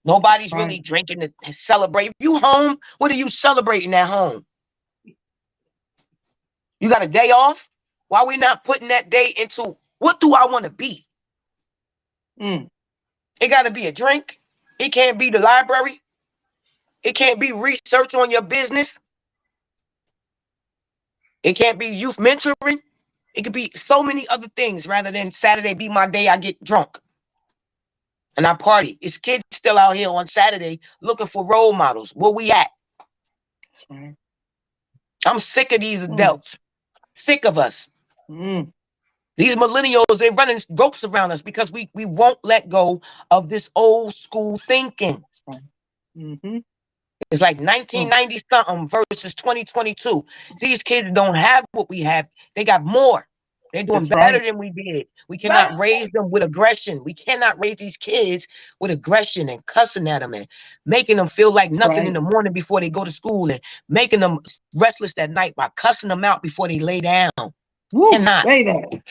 Nobody's right. really drinking to celebrate. If you home, what are you celebrating at home? You got a day off? Why we not putting that day into what do I want to be? Mm. It got to be a drink. It can't be the library. It can't be research on your business. It can't be youth mentoring. It could be so many other things rather than Saturday be my day I get drunk and I party. It's kids still out here on Saturday looking for role models. Where we at? That's right. I'm sick of these Mm. adults. Sick of us. Mm. These millennials, they're running ropes around us because we won't let go of this old school thinking. That's right. Mm-hmm. It's like Mm. 1990 something versus 2022. These kids don't have what we have. They got more. They're doing That's better right. than we did. We But cannot raise them with aggression. We cannot raise these kids with aggression and cussing at them and making them feel like That's nothing in right. the morning before they go to school and making them restless at night by cussing them out before they lay down. Woo, Cannot. say that.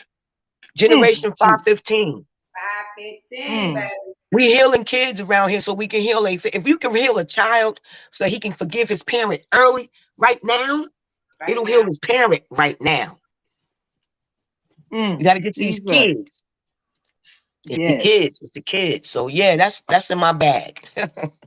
Generation Jesus. 515. 515, Mm, baby. We healing kids around here so we can heal if you can heal a child so he can forgive his parent early, right now, Right it'll now. heal his parent right now. You mm, got to get these Jesus. kids. It's the Yes. kids. It's the kids. So yeah, that's in my bag.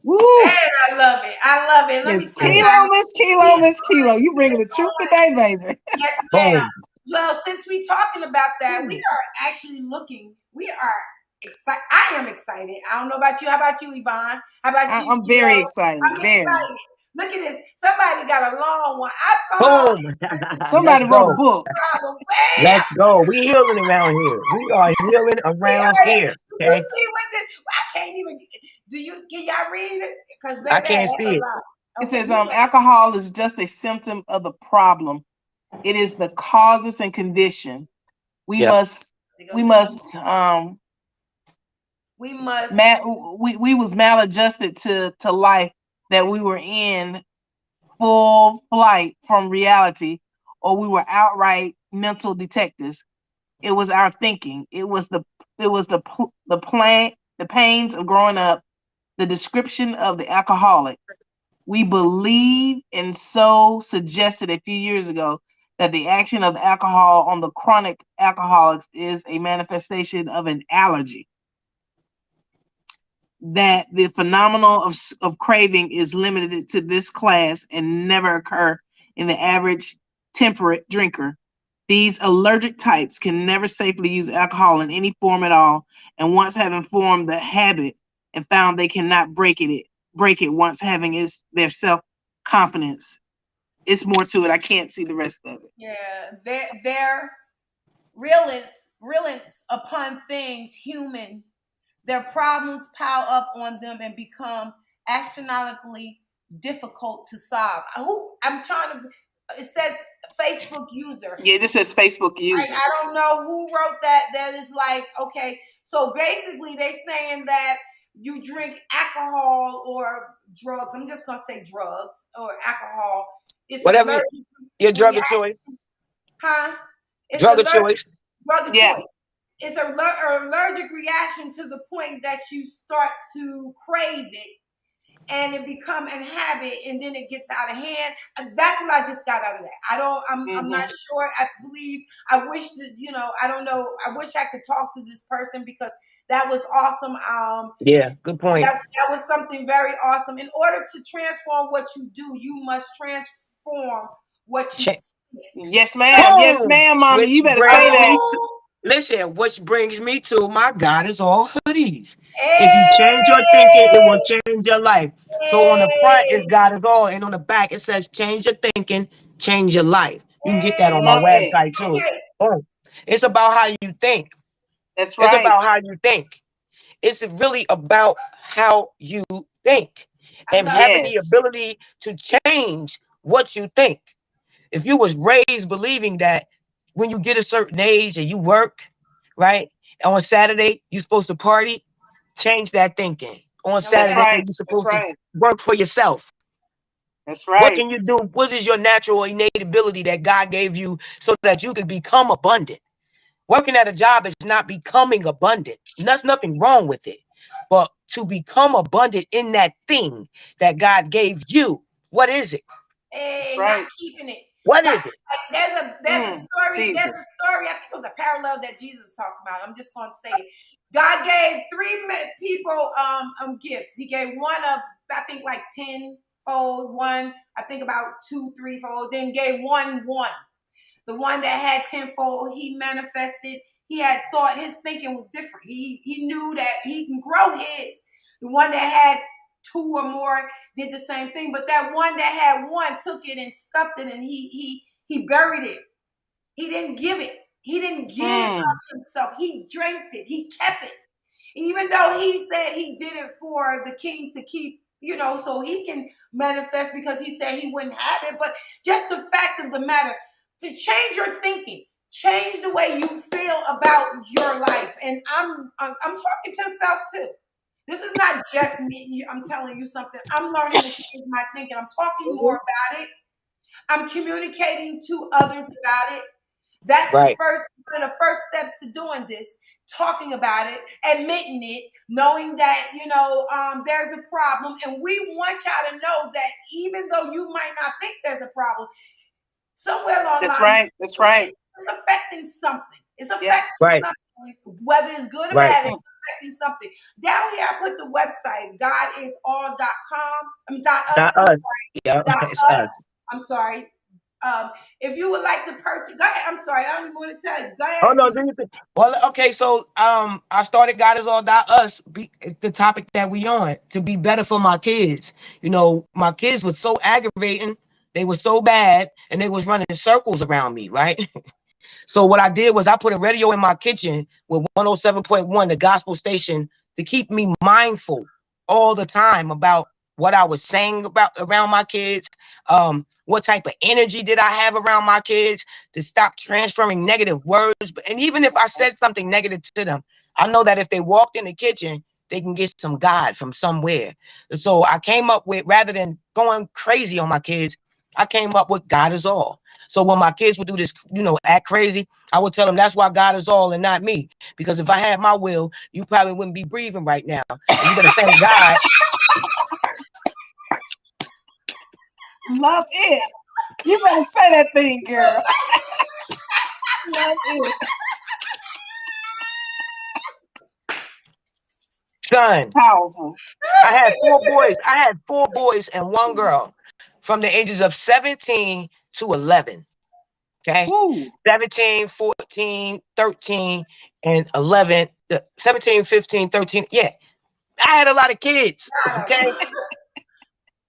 Woo. Man, I love it. I love it. Let me Miss tell Yeah. Kilo, y'all. Miss Kilo, Yes, Miss Kilo. You bringing the truth Lord. today, baby. Yes, ma'am. Boom. Well, since we talking about that, we Ooh. are actually looking. We are excited. I am excited. I don't know about you. How about you, Yvonne? How about you, I'm Yo? very excited. I'm Very. excited. Look at this. Somebody got a long one. Alcohol Boom. is just as Let's Somebody wrote a go. book. problem. Bam! Let's go. We healing around here. We are healing We around are. here. You Okay. see what this? I can't even. Do you? Can y'all read it? Because I baby, can't that's see a it. lot. It Okay, says you got. alcohol is just a symptom of the problem. It is the causes and condition. We Yep. must They go we do. must We must. we was maladjusted to life that we were in full flight from reality, or we were outright mental detectives. It was our thinking. The pains of growing up, the description of the alcoholic. We believe and so suggested a few years ago that the action of alcohol on the chronic alcoholics is a manifestation of an allergy, that the phenomenon of craving is limited to this class and never occur in the average temperate drinker. These allergic types can never safely use alcohol in any form at all, and once having formed the habit and found they cannot break it once having their self confidence. It's more to it. I can't see the rest of it. Yeah, they're reliance upon things human. Their problems pile up on them and become astronomically difficult to solve. Who I'm trying to. It says Facebook user. Yeah, this says Facebook user. I don't know who wrote that. That is like, okay. So basically, they saying that you drink alcohol or drugs. I'm just gonna say drugs or alcohol. It's Whatever allergic your drug of reaction, choice. huh? It's Drug of allergic choice. drug of Yeah. choice. It's an allergic reaction to the point that you start to crave it and it become an habit and then it gets out of hand. That's what I just got out of that. I'm not Mm-hmm. sure. I believe I wish that, I don't know. I wish I could talk to this person because that was awesome. Yeah. Good point. That was something very awesome. In order to transform what you do, you must transform what you Check. think. Yes, ma'am. Yes, Boom. ma'am, mommy. Which You better say brings that. me to Oh, listen. Which brings me to my God is all hoodies. If you change your thinking, it will hey, change your life. So on the front is hey, God is all, and on the back it says change your thinking, change your life. You can get that on my Love hey. that. website too. Okay, Boom. It's about how you think. That's It's right. about how you think. It's really about how you think I and love it. having the Yes. ability to change what you think. If you was raised believing that when you get a certain age and you work, right? On Saturday, you're supposed to party, change that thinking. On That's Okay. Saturday, right. you're That's supposed to right. work for yourself. That's What right. can you do? What is your natural innate ability that God gave you so that you could become abundant? Working at a job is not becoming abundant. There's nothing wrong with it. But to become abundant in that thing that God gave you, what is it? That's Hey, not right. keeping it. What Like, is it? there's a story. There's Jesus. a story. I think it was a parallel that Jesus talked about. I'm just going to say it. God gave three people gifts. He gave one of I think like tenfold. One I think about two, threefold. Then gave one. The one that had tenfold, he manifested. He had thought his thinking was different. He knew that he can grow his. The one that had two or more did the same thing, but that one that had one took it and stuffed it, and he buried it. He didn't give it. He didn't give Mm. of himself. He drank it. He kept it, even though he said he did it for the king to keep, so he can manifest because he said he wouldn't have it. But just the fact of the matter, to change your thinking. Change the way you feel about your life. And I'm talking to self too. This is not just me. I'm telling you something. I'm learning to change my thinking. I'm talking more about it. I'm communicating to others about it. That's the Right. first one of the first steps to doing this. Talking about it, admitting it, knowing that there's a problem, and we want y'all to know that even though you might not think there's a problem, somewhere along the That's line, right. That's right. it's affecting something. It's Yeah. affecting Right. something, whether it's good or Right. bad. It's affecting something. Down here, I put the website godisall.com. I mean .us. Not I'm us. sorry. Yeah, it's .us. us. I'm sorry. If you would like to purchase, go ahead. I'm sorry, I don't even want to tell you. Go Oh ahead. no, do you think? Well, okay, so I started God is all that us, the topic that we on, to be better for my kids. My kids were so aggravating, they were so bad, and they was running circles around me, right? So what I did was I put a radio in my kitchen with 107.1, the gospel station, to keep me mindful all the time about what I was saying about around my kids, what type of energy did I have around my kids, to stop transferring negative words. And even if I said something negative to them, I know that if they walked in the kitchen, they can get some God from somewhere. So I came up with, rather than going crazy on my kids, I came up with God is all. So when my kids would do this, act crazy, I would tell them that's why God is all and not me. Because if I had my will, you probably wouldn't be breathing right now. And you better thank God. Love it. You better say that thing, girl. Love it. Son, Powerful. I had four boys. I had four boys and one girl from the ages of 17 to 11. Okay. Woo. 17, 14, 13, and 11. 17, 15, 13. Yeah. I had a lot of kids. Okay.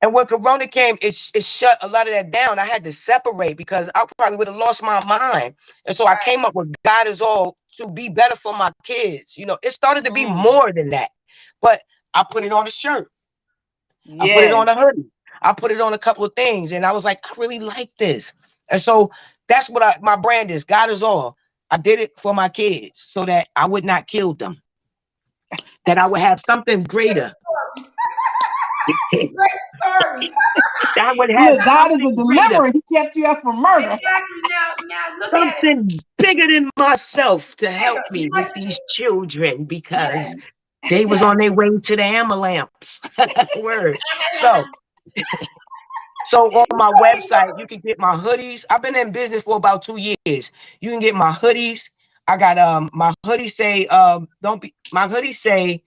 And when Corona came, it shut a lot of that down. I had to separate because I probably would have lost my mind. And so I came up with God is all to be better for my kids. It started to be more than that. But I put it on a shirt. I put it on a Yes. hoodie. I put it on a couple of things. And I was like, I really like this. And so that's what my brand is. God is all. I did it for my kids so that I would not kill them, that I would have something Great greater. story. That Great story. I would have Look, God is a something greater. deliverer. He kept you up from murder. Exactly. Now look at it. Something bigger than myself to help Bigger, me with much these bigger. children because Yes. they was Yes. on their way to the Hammer lamps. Word. So, so on my website, you can get my hoodies. I've been in business for about 2 years. You can get my hoodies. I got my hoodies say don't be my hoodies say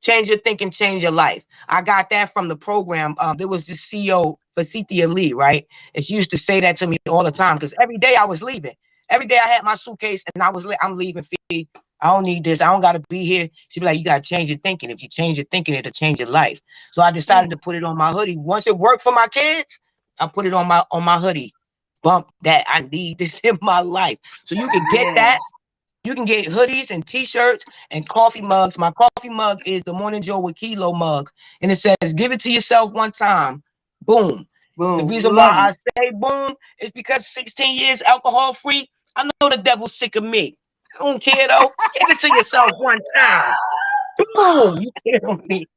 change your thinking, change your life. I got that from the program. There was this CEO, Fasithia Lee, right? And she used to say that to me all the time because every day I was leaving. Every day I had my suitcase and I'm leaving. Fee. I don't need this. I don't got to be here. She'd be like, you got to change your thinking. If you change your thinking, it'll change your life. So I decided to put it on my hoodie. Once it worked for my kids, I put it on my hoodie. Bump that. I need this in my life. So you can get Yes. that. You can get hoodies and t-shirts and coffee mugs. My coffee mug is the Morning Joe with Kilo mug. And it says, give it to yourself one time. Boom. The Boom. reason why Love I it. say boom is because 16 years alcohol free. I know the devil's sick of me. I don't care though. Give it to yourself one time. Boom. You feel me?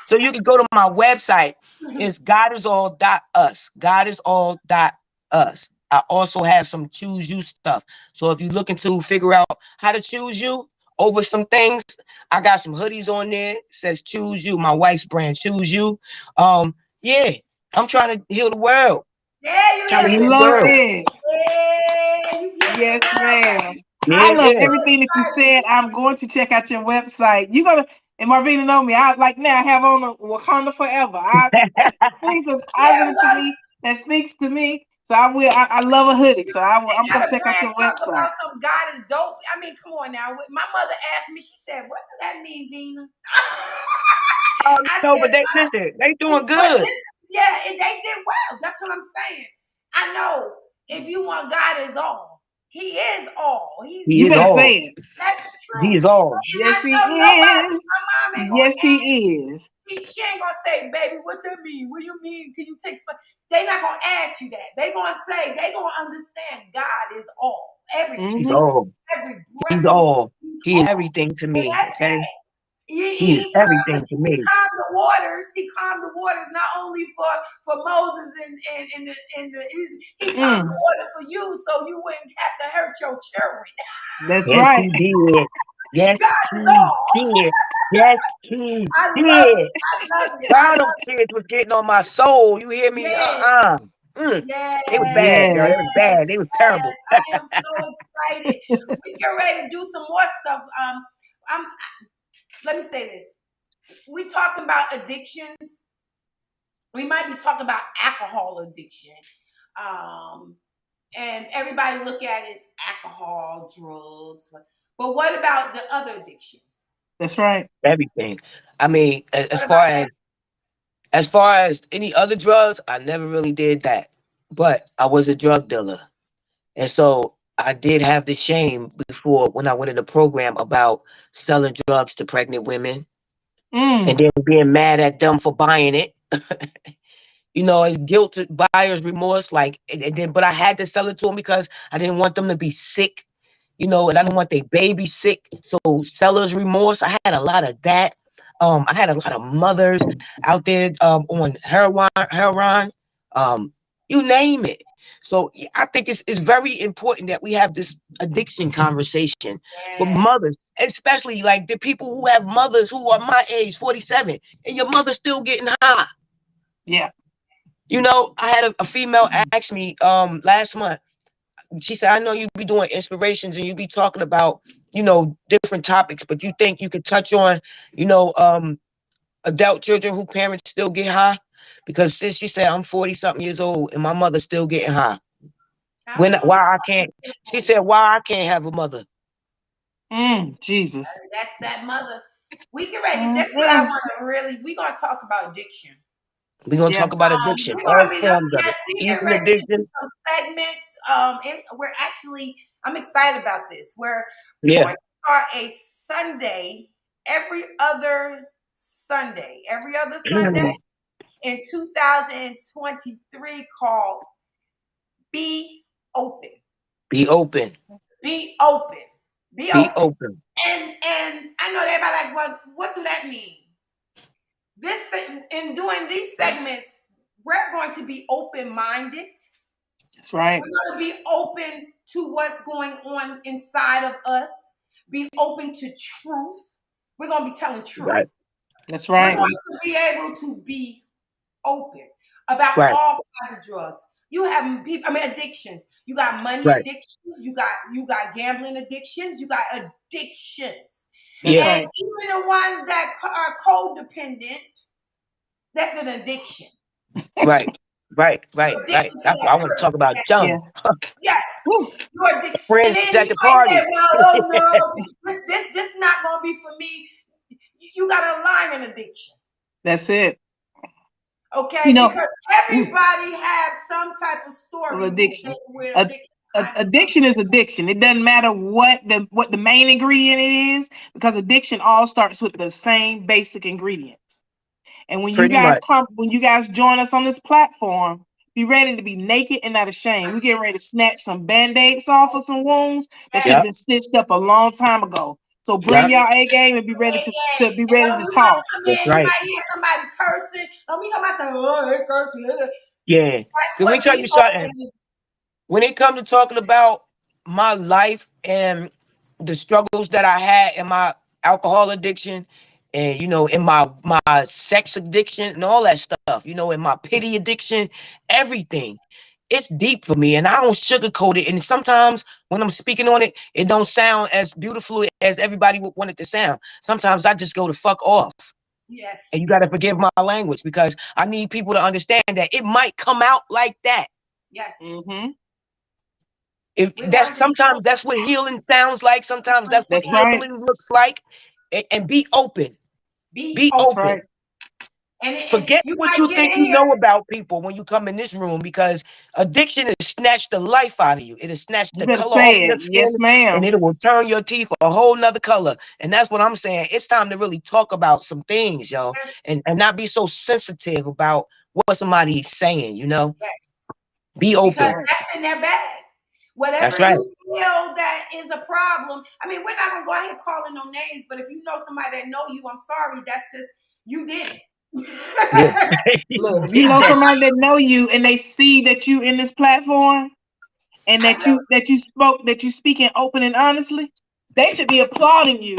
So you can go to my website. It's godisall.us. Godisall.us. I also have some choose you stuff. So if you're looking to figure out how to choose you over some things, I got some hoodies on there. It says choose you. My wife's brand, choose you. Yeah, I'm trying to heal the world. Yeah, you Trying to hear heal the the Love world. world. it. Yeah, you hear the Yes, world, ma'am. baby. I Yeah, I'm love yeah. so everything that you excited. said. I'm going to check out your website. You gonna and Marvina know me. I like now I have on a Wakanda forever. Things that's Yeah, positive to well, me, that speaks to me. So I will. I love a hoodie. So they I'm gonna got a check out brand your talk website. about some God is dope. I mean, come on now. My mother asked me, she said, what does that mean, Vina? Oh I no, said, but they listen, they doing but good. this, yeah, they did well. That's what I'm saying. I know if you want God is all, He is all. He's He You is better all. say it. that's He true. is all. And I Yes, he know nobody, is. my mom ain't gonna Yes, he is. she ain't gonna say, baby, what that mean? What you mean? Can you take They're not gonna ask you that. They're gonna say, they're gonna understand God is all, everything, He's Mm-hmm. all. every He's breath you all. breathe, he's He is all. everything to And me. that's Okay. it. He is everything to He me. calmed the waters. He calmed the waters not only for Moses he calmed the Mm. waters for you so you wouldn't have to hurt your children. That's Yes, right. he did. Yes, God is he all. did. Yes, he I love did. it. I love it. I God, them love it. kids was getting on my soul. You hear me? Yes. Mm. Yes, They was bad, girl. They Yes. was bad. They was terrible. yes. I am so excited. We get ready to do some more stuff. I'm. Let me say this. We talking about addictions. We might be talking about alcohol addiction. Um, and everybody look at it alcohol, drugs. But what about the other addictions? That's right. Everything. I mean, What about that? as far as any other drugs, I never really did that. But I was a drug dealer. And so I did have the shame before when I went in the program about selling drugs to pregnant women and Mm. then being mad at them for buying it. It's guilt, buyer's remorse. Like, and then, but I had to sell it to them because I didn't want them to be sick, and I didn't want their baby sick. So seller's remorse. I had a lot of that. I had a lot of mothers out there on heroin, you name it. So yeah, I think it's very important that we have this addiction conversation for Yeah. mothers, especially like the people who have mothers who are my age, 47, and your mother's still getting high. Yeah. I had a female ask me last month. She said, I know you be doing inspirations and you be talking about, different topics, but you think you could touch on, you know, um, adult children who parents still get high? Because since she said I'm 40 something years old and my mother's still getting high. I don't know. Why I can't, she said, why I can't have a mother? Mm. Jesus. That's that mother. We get ready. That's what I Mm-mm. want to really. We're gonna talk about addiction. We're gonna Yeah. talk about addiction, We're all gonna be forms of it. yes, we get Easy ready to do addiction. some segments. We're actually I'm excited about this. We're Yeah. going to start a Sunday every other Sunday in 2023 called Be Open. Be open. Be open. Be Be open. open. And I know everybody like, well, what do that mean? This in doing these segments, we're going to be open-minded. That's right. We're going to be open to what's going on inside of us. Be open to truth. We're going to be telling truth. Right. That's We're right. going to be able to be open about Right. all kinds of drugs. You have people, addiction. You got money Right. addictions. You got gambling addictions. You got addictions. That's Yeah. And right. even the ones that are codependent, that's an addiction. Right. Right. Right. You're Right. addicted to That's what that I want to talk person. about. Yeah. Young. Yes. Woo. You're addicted. And Friends then at you the might say, party. well, oh no, this is not gonna be for me. You gotta align an addiction. That's it. You Okay? know, Because mm, everybody has some type of of story addiction. where A, addiction kind of something. addiction is addiction. It doesn't matter what the main ingredient it is, because addiction all starts with the same basic ingredients. And Pretty much. when you guys join us on this platform, be ready to be naked and not ashamed. We're getting ready to snatch some band-aids off of some wounds that should have Yes. Yep. been stitched up a long time ago. So bring Yep. y'all A game and be ready Yeah. to be And ready when to you might talk. come That's in, you right. might hear somebody cursing. Don't be coming out saying, oh, they cursing. Yeah. That's Let me what tell be you open something. is. When it comes to talking about my life and the struggles that I had in my alcohol addiction and in my sex addiction and all that stuff, in my pity addiction, everything. It's deep for me and I don't sugarcoat it. And sometimes when I'm speaking on it, it don't sound as beautiful as everybody would want it to sound. Sometimes I just go to fuck off. And you Yes. got to forgive my language because I need people to understand that it might come out like that. Yes. Mm-hmm. If We're that's going to sometimes show that's what healing sounds like. Sometimes that's what That's right. healing looks like. And be open. be Be That's open. open. right. And Forget you what might you get think in you here. know about people when you come in this room because addiction has snatched the life out of you. It has snatched You the better color off say your it. Yes, skin and ma'am. it will turn your teeth a whole nother color. And that's what I'm saying. It's time to really talk about some things, y'all, Yes. and not be so sensitive about what somebody's saying, you know? Yes. Be Because open. that's in their bag. That's Whatever right. you feel that is a problem. I mean, we're not gonna go ahead calling no names, but if you know somebody that know you, I'm sorry. That's just you did Yeah. it. Look, You if you did know that. somebody that know you and they see that you in this platform and I know that you speaking open and honestly, they should be applauding you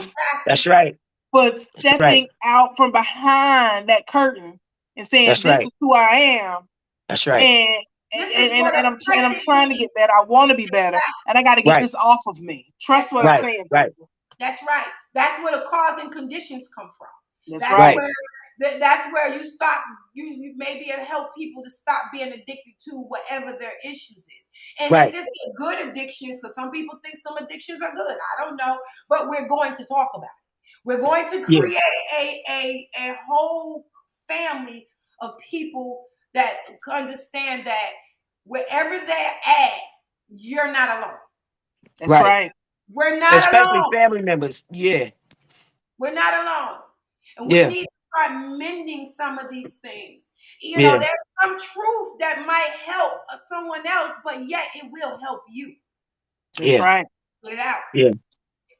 That's exactly. right. for That's right. stepping out from behind that curtain and saying, That's "This right. is who I am," That's right. and This is what I'm affected trying to me. get better. I want to be better, and I got to get Right. this off of me. Trust That's what I'm Right. saying, Right. people. That's right. That's where the cause and conditions come from. That's That's right. Right. where that's where you stop. You maybe it help people to stop being addicted to whatever their issues is. And if Right. it's a good addictions, because some people think some addictions are good. I don't know, but we're going to talk about it. We're going to Yeah. create a whole family of people that understand that wherever they're at, you're not alone. That's Right. right. We're not Especially alone. family members. Yeah. We're not alone. And we Yeah. need to start mending some of these things. You know, Yeah. there's some truth that might help someone else, but yet it will help you. That's Yeah. right. Get it out. Yeah.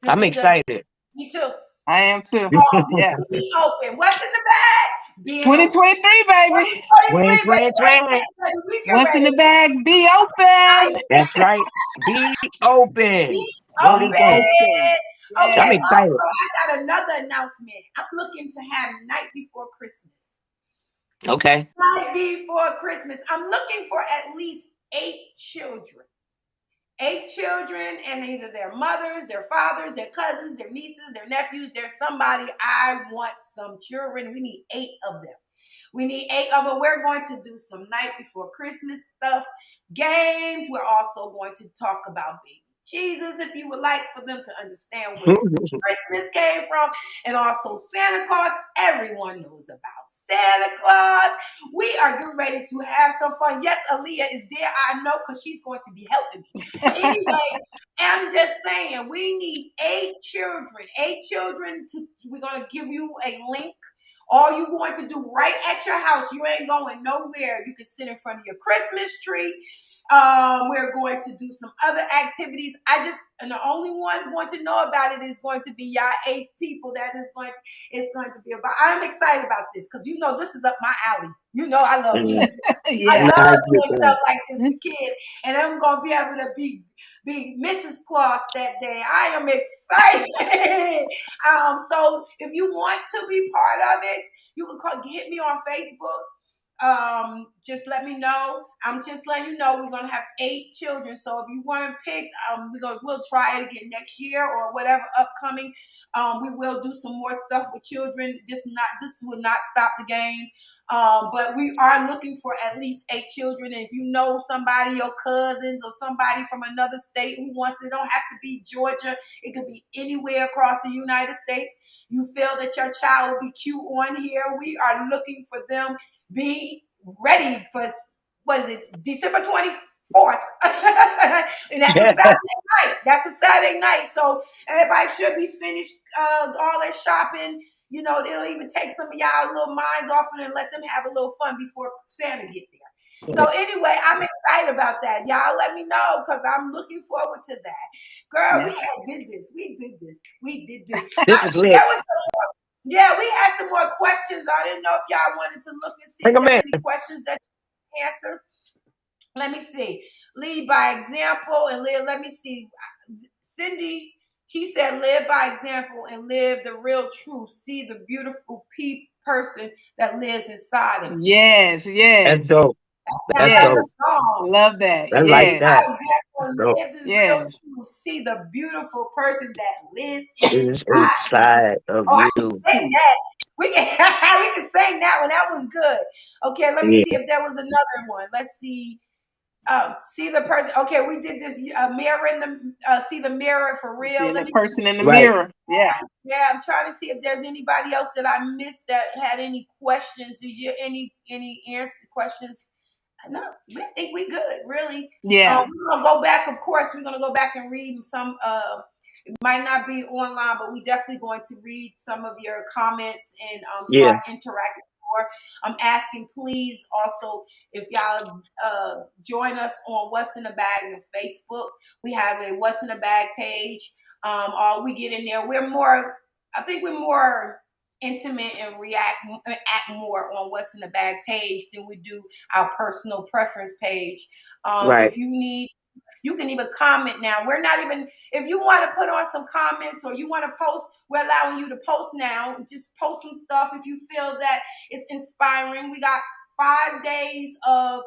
This I'm is the excited. me too. I am too. Yeah. Be open. What's in the bag? Being open. 2023, What's baby. in 2023. 2023, baby? We get What's in ready. the bag? Be open. That's right. Be open. Be One of Be the things. open. open. Okay, I'm Yes. excited. also, I got another announcement. I'm looking to have night before Christmas. Okay. Night before Christmas. I'm looking for at least 8 children. 8 children, and either their mothers, their fathers, their cousins, their nieces, their nephews, there's somebody. I want some children. We need 8 of them. We need 8 of them. We're going to do some night before Christmas stuff, games. We're also going to talk about baby Jesus, if you would like for them to understand where Christmas came from, and also Santa Claus. Everyone knows about Santa Claus. We are getting ready to have some fun. Yes, Aaliyah is there. I know because she's going to be helping me. Anyway, I'm just saying we need 8 children. 8 children. We're going to give you a link. All you going to do right at your house. You ain't going nowhere. You can sit in front of your Christmas tree. We're going to do some other activities. And the only ones going to know about it is going to be y'all 8 people. It's going to be about. I'm excited about this because you know this is up my alley. You know I love Mm, kids. I Yeah. I love get doing that. stuff like this for kids, and I'm gonna be able to be Mrs. Claus that day. I am excited. So if you want to be part of it, you can hit me on Facebook. Just let me know. I'm just letting you know we're gonna have 8 children. So if you weren't picked, we'll try it again next year or whatever upcoming. We will do some more stuff with children. This will not stop the game. But we are looking for at least 8 children. And if you know somebody, your cousins or somebody from another state who wants it, don't have to be Georgia. It could be anywhere across the United States. You feel that your child will be cute on here. We are looking for them. Be ready for what is it, December 24th. And that's a Saturday night. That's a Saturday night. So everybody should be finished all their shopping. You know, it'll even take some of y'all little minds off it and let them have a little fun before Santa get there. So anyway, I'm excited about that. Y'all let me know because I'm looking forward to that. Girl, Yeah. we did this. We did this. We did this. This is There lit. was yeah, we had some more questions. I didn't know if y'all wanted to look and see Bring if them there's in. any questions that you can answer. Let me see. Lead by example and live. Let me see. Cindy, she said, live by example and live the real truth. See the beautiful person that lives inside of you. Yes. That's Yes. dope. Sound That's like Yes. a dope. song. Love that. I like Live Yes. by that. example That's and dope. live the real Yes. truth. See the beautiful person that lives It is inside of you. inside of Oh, I can you. sing that. We can we can sing that one. That was good. Okay, let me Yeah. see if there was another one. Let's see. See the person. Okay, we did this mirror in the see the mirror for real. Seeing Let the me see. person in the Right. mirror. Yeah. Yeah, I'm trying to see if there's anybody else that I missed that had any questions. Did you any answer questions? No, we think we good, really. Yeah. We're gonna go back. Of course, we're gonna go back and read some. It might not be online, but we definitely going to read some of your comments and Yeah. start interacting more. I'm asking, please, also, if y'all join us on What's in the Bag on Facebook. We have a What's in the Bag page. All we get in there, I think we're more intimate and act more on What's in the Bag page than we do our personal preference page. Right. If you need, you can even comment now. We're not even, if you want to put on some comments or you want to post, we're allowing you to post now. Just post some stuff if you feel that it's inspiring. We got 5 days of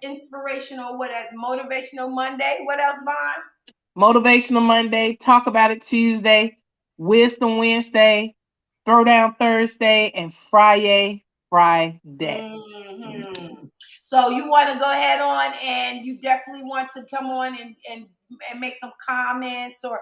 inspirational, what as Motivational Monday. What else, Vaughn? Motivational Monday, Talk About It Tuesday, Wisdom Wednesday, Throwdown Thursday, and Friday. Mm-hmm. So you want to go ahead on, and you definitely want to come on and make some comments or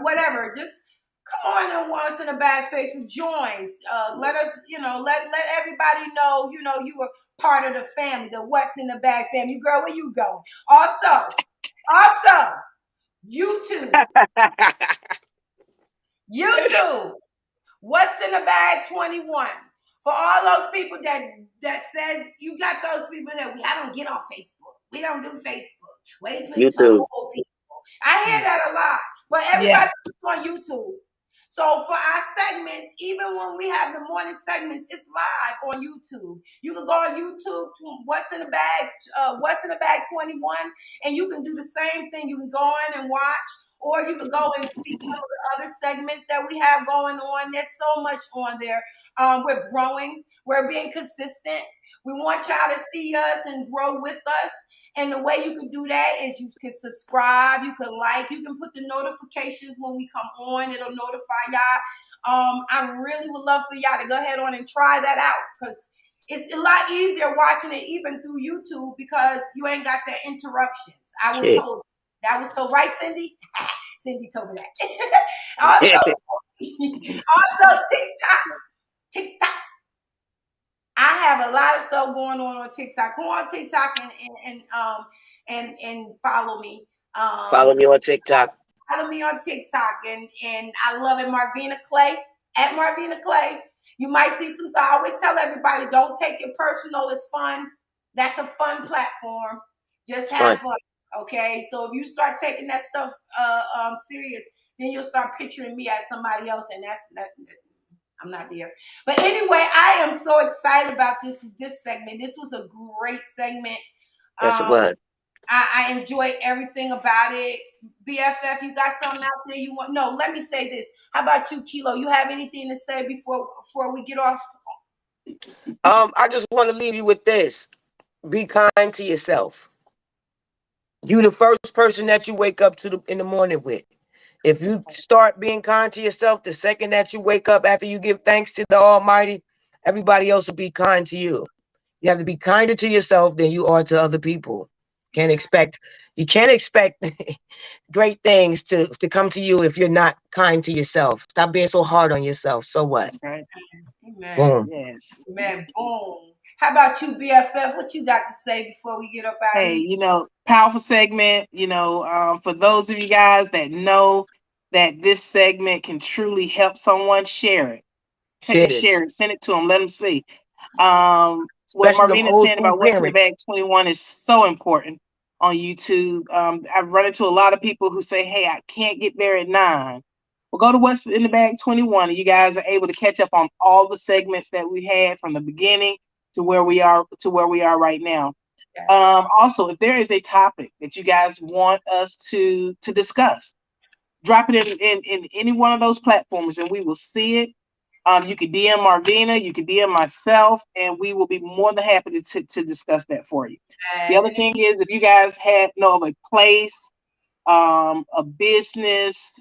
whatever. Just come on and Once in a Bag Facebook joins. Let us, let everybody know, you were part of the family, the What's in the Bag family. Girl, where you going? Also, YouTube. YouTube. What's in the Bag 21. For all those people that says you got those people that I don't get on Facebook. We don't do Facebook. Wait for YouTube. old people. I hear that a lot. But Yeah. everybody's on YouTube. So for our segments, even when we have the morning segments, it's live on YouTube. You can go on YouTube to What's in the Bag 21, and you can do the same thing. You can go on and watch, or you can go and see some of the other segments that we have going on. There's so much on there. We're growing. We're being consistent. We want y'all to see us and grow with us. And the way you can do that is you can subscribe, you can like, you can put the notifications when we come on. It'll notify y'all. I really would love for y'all to go ahead on and try that out, because it's a lot easier watching it even through YouTube, because you ain't got the interruptions. I was told that was told, right, Cindy? Cindy told me that. also TikTok. I have a lot of stuff going on TikTok. Go on TikTok and follow me. Follow me on TikTok. Follow me on TikTok, and I love it. Marvina Clay at Marvina Clay. You might see some. So I always tell everybody, don't take it personal. It's fun. That's a fun platform. Just have fun. Okay. So if you start taking that stuff serious, then you'll start picturing me as somebody else, and I'm not there. But anyway, I am so excited about this segment. This was a great segment. Yes, it was. I enjoyed everything about it. BFF, you got something out there you want? No, let me say this. How about you, Kilo? You have anything to say before we get off? I just want to leave you with this. Be kind to yourself. You the first person that you wake up in the morning with. If you start being kind to yourself the second that you wake up after you give thanks to the Almighty, everybody else will be kind to you. You have to be kinder to yourself than you are to other people. You can't expect great things to come to you if you're not kind to yourself. Stop being so hard on yourself. So what? That's right. Amen. Boom. Yes. Amen. Boom. How about you, BFF? What you got to say before we get up out of Hey, here? powerful segment. For those of you guys that know that this segment can truly help someone, share it. Share it. Send it to them. Let them see. What Especially them Marvin is old saying school about What's in the parents. Bag 21 is so important on YouTube. I've run into a lot of people who say, "Hey, I can't get there at 9." Well, go to What's in the Bag 21, and you guys are able to catch up on all the segments that we had from the beginning to where we are right now. Yes. Also, if there is a topic that you guys want us to discuss, drop it in any one of those platforms, and we will see it. You can DM Marvina, you can DM myself, and we will be more than happy to discuss that for you. Yes. The other thing is, if you guys know of a place, a business,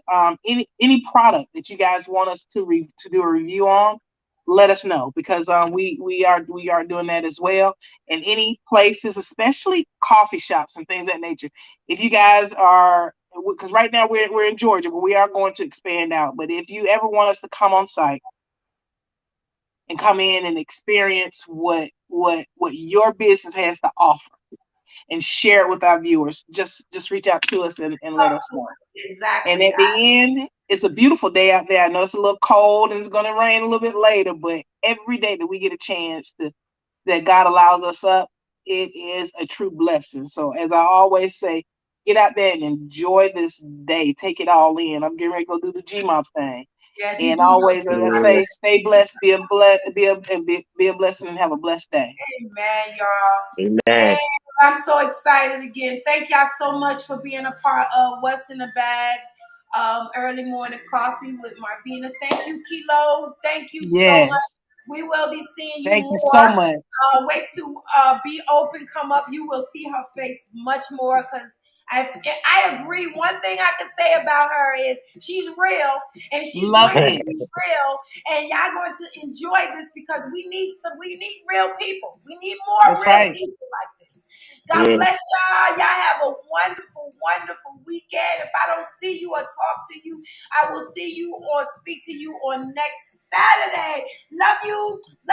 any product that you guys want us to do a review on, let us know, because we are doing that as well. And any places, especially coffee shops and things of that nature. If you guys are, because right now we're in Georgia, but we are going to expand out. But if you ever want us to come on site and come in and experience what your business has to offer and share it with our viewers, just reach out to us and let us know. Exactly. And at the end, It's a beautiful day out there. I know it's a little cold and it's going to rain a little bit later, but every day that we get a chance to, that God allows us up, it is a true blessing. So as I always say, get out there and enjoy this day. Take it all in. I'm getting ready to go do the GMOP thing. Yes, you And do your always, as I say, stay blessed, be a blessing, and have a blessed day. amen, y'all. Amen. And I'm so excited again. Thank y'all so much for being a part of What's in the Bag. Early morning coffee with Marvina. Thank you, Kilo. Thank you so much. Yes. We will be seeing you Thank you so more. much. Wait to be open, come up. You will see her face much more because I agree. One thing I can say about her is she's real and she's Love going to it. be real. And y'all going to enjoy this because we need real people. We need more That's real right. people like this. God Yeah. bless y'all. Y'all have a wonderful, wonderful weekend. If I don't see you or talk to you, I will see you or speak to you on next Saturday. Love you.